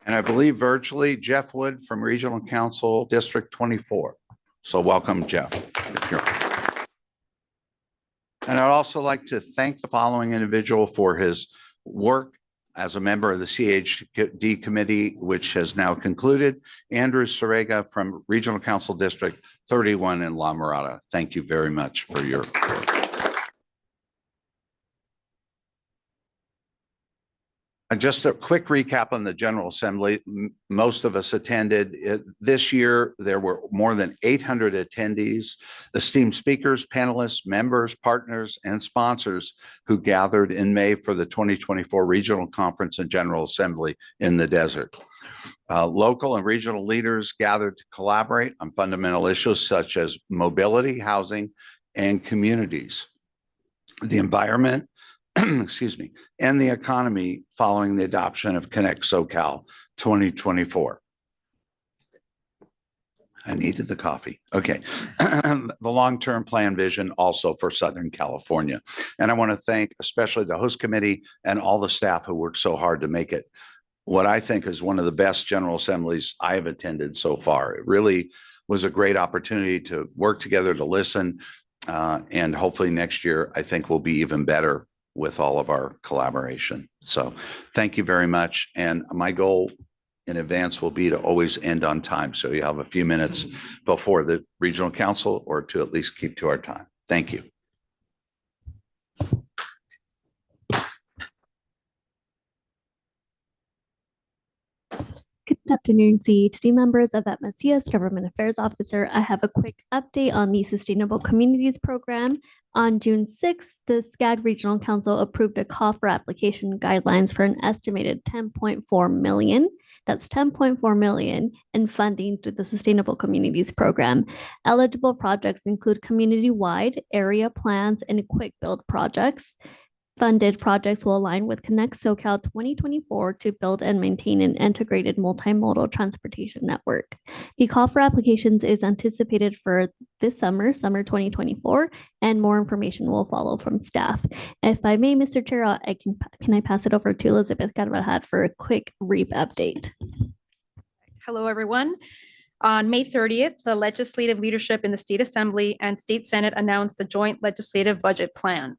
And I believe virtually Jeff Wood from Regional Council District 24. So welcome, Jeff. And I'd also like to thank the following individual for his work as a member of the CEHD Committee, which has now concluded. Andrew Sorega from Regional Council District 31 in La Mirada. Thank you very much for your work. And just a quick recap on the General Assembly. Most of us attended. This year, there were more than 800 attendees, esteemed speakers, panelists, members, partners, and sponsors who gathered in May for the 2024 Regional Conference and General Assembly in the desert. Local and regional leaders gathered to collaborate on fundamental issues such as mobility, housing, and communities, the environment, excuse me, and the economy following the adoption of Connect SoCal 2024. I needed the coffee. Okay. The long-term plan vision also for Southern California. And I want to thank especially the host committee and all the staff who worked so hard to make it what I think is one of the best General Assemblies I have attended so far. It really was a great opportunity to work together, to listen, and hopefully next year, I think we'll be even better with all of our collaboration. So thank you very much. And my goal in advance will be to always end on time. So you have a few minutes before the regional council, or to at least keep to our time. Thank you. Good afternoon, CEHD members. Yvette Macias, Government Affairs Officer. I have a quick update on the Sustainable Communities Program. On June 6th, the SCAG Regional Council approved a call for application guidelines for an estimated 10.4 million. That's 10.4 million in funding through the Sustainable Communities Program. Eligible projects include community-wide area plans and quick build projects. Funded projects will align with Connect SoCal 2024 to build and maintain an integrated multimodal transportation network. The call for applications is anticipated for this summer 2024, and more information will follow from staff. If I may, Mr. Chair, can I pass it over to Elizabeth Carvajal for a quick REAP update? Hello, everyone. On May 30th, the legislative leadership in the State Assembly and State Senate announced the joint legislative budget plan.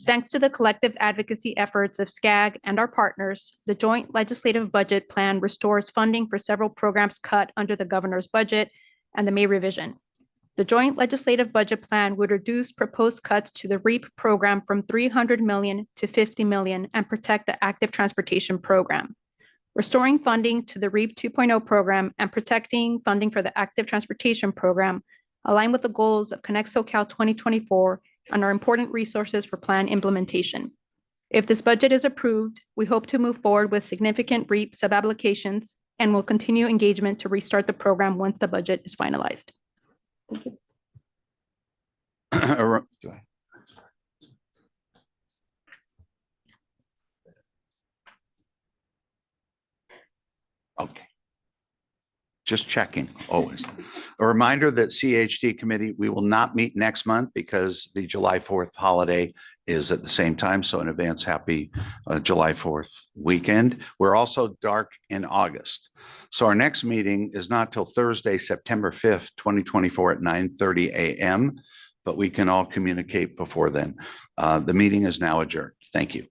Thanks to the collective advocacy efforts of SCAG and our partners, the joint legislative budget plan restores funding for several programs cut under the governor's budget and the May revision. The joint legislative budget plan would reduce proposed cuts to the REAP program from 300 million to 50 million and protect the active transportation program. Restoring funding to the REAP 2.0 program and protecting funding for the active transportation program align with the goals of Connect SoCal 2024 and are important resources for plan implementation. If this budget is approved, we hope to move forward with significant REAP sub-applications and will continue engagement to restart the program once the budget is finalized. Thank you. Okay. Just checking, always. A reminder that CHD committee, we will not meet next month because the July 4th holiday is at the same time. So in advance, happy July 4th weekend. We're also dark in August. So our next meeting is not till Thursday, September 5th, 2024 at 9:30 a.m., but we can all communicate before then. The meeting is now adjourned. Thank you.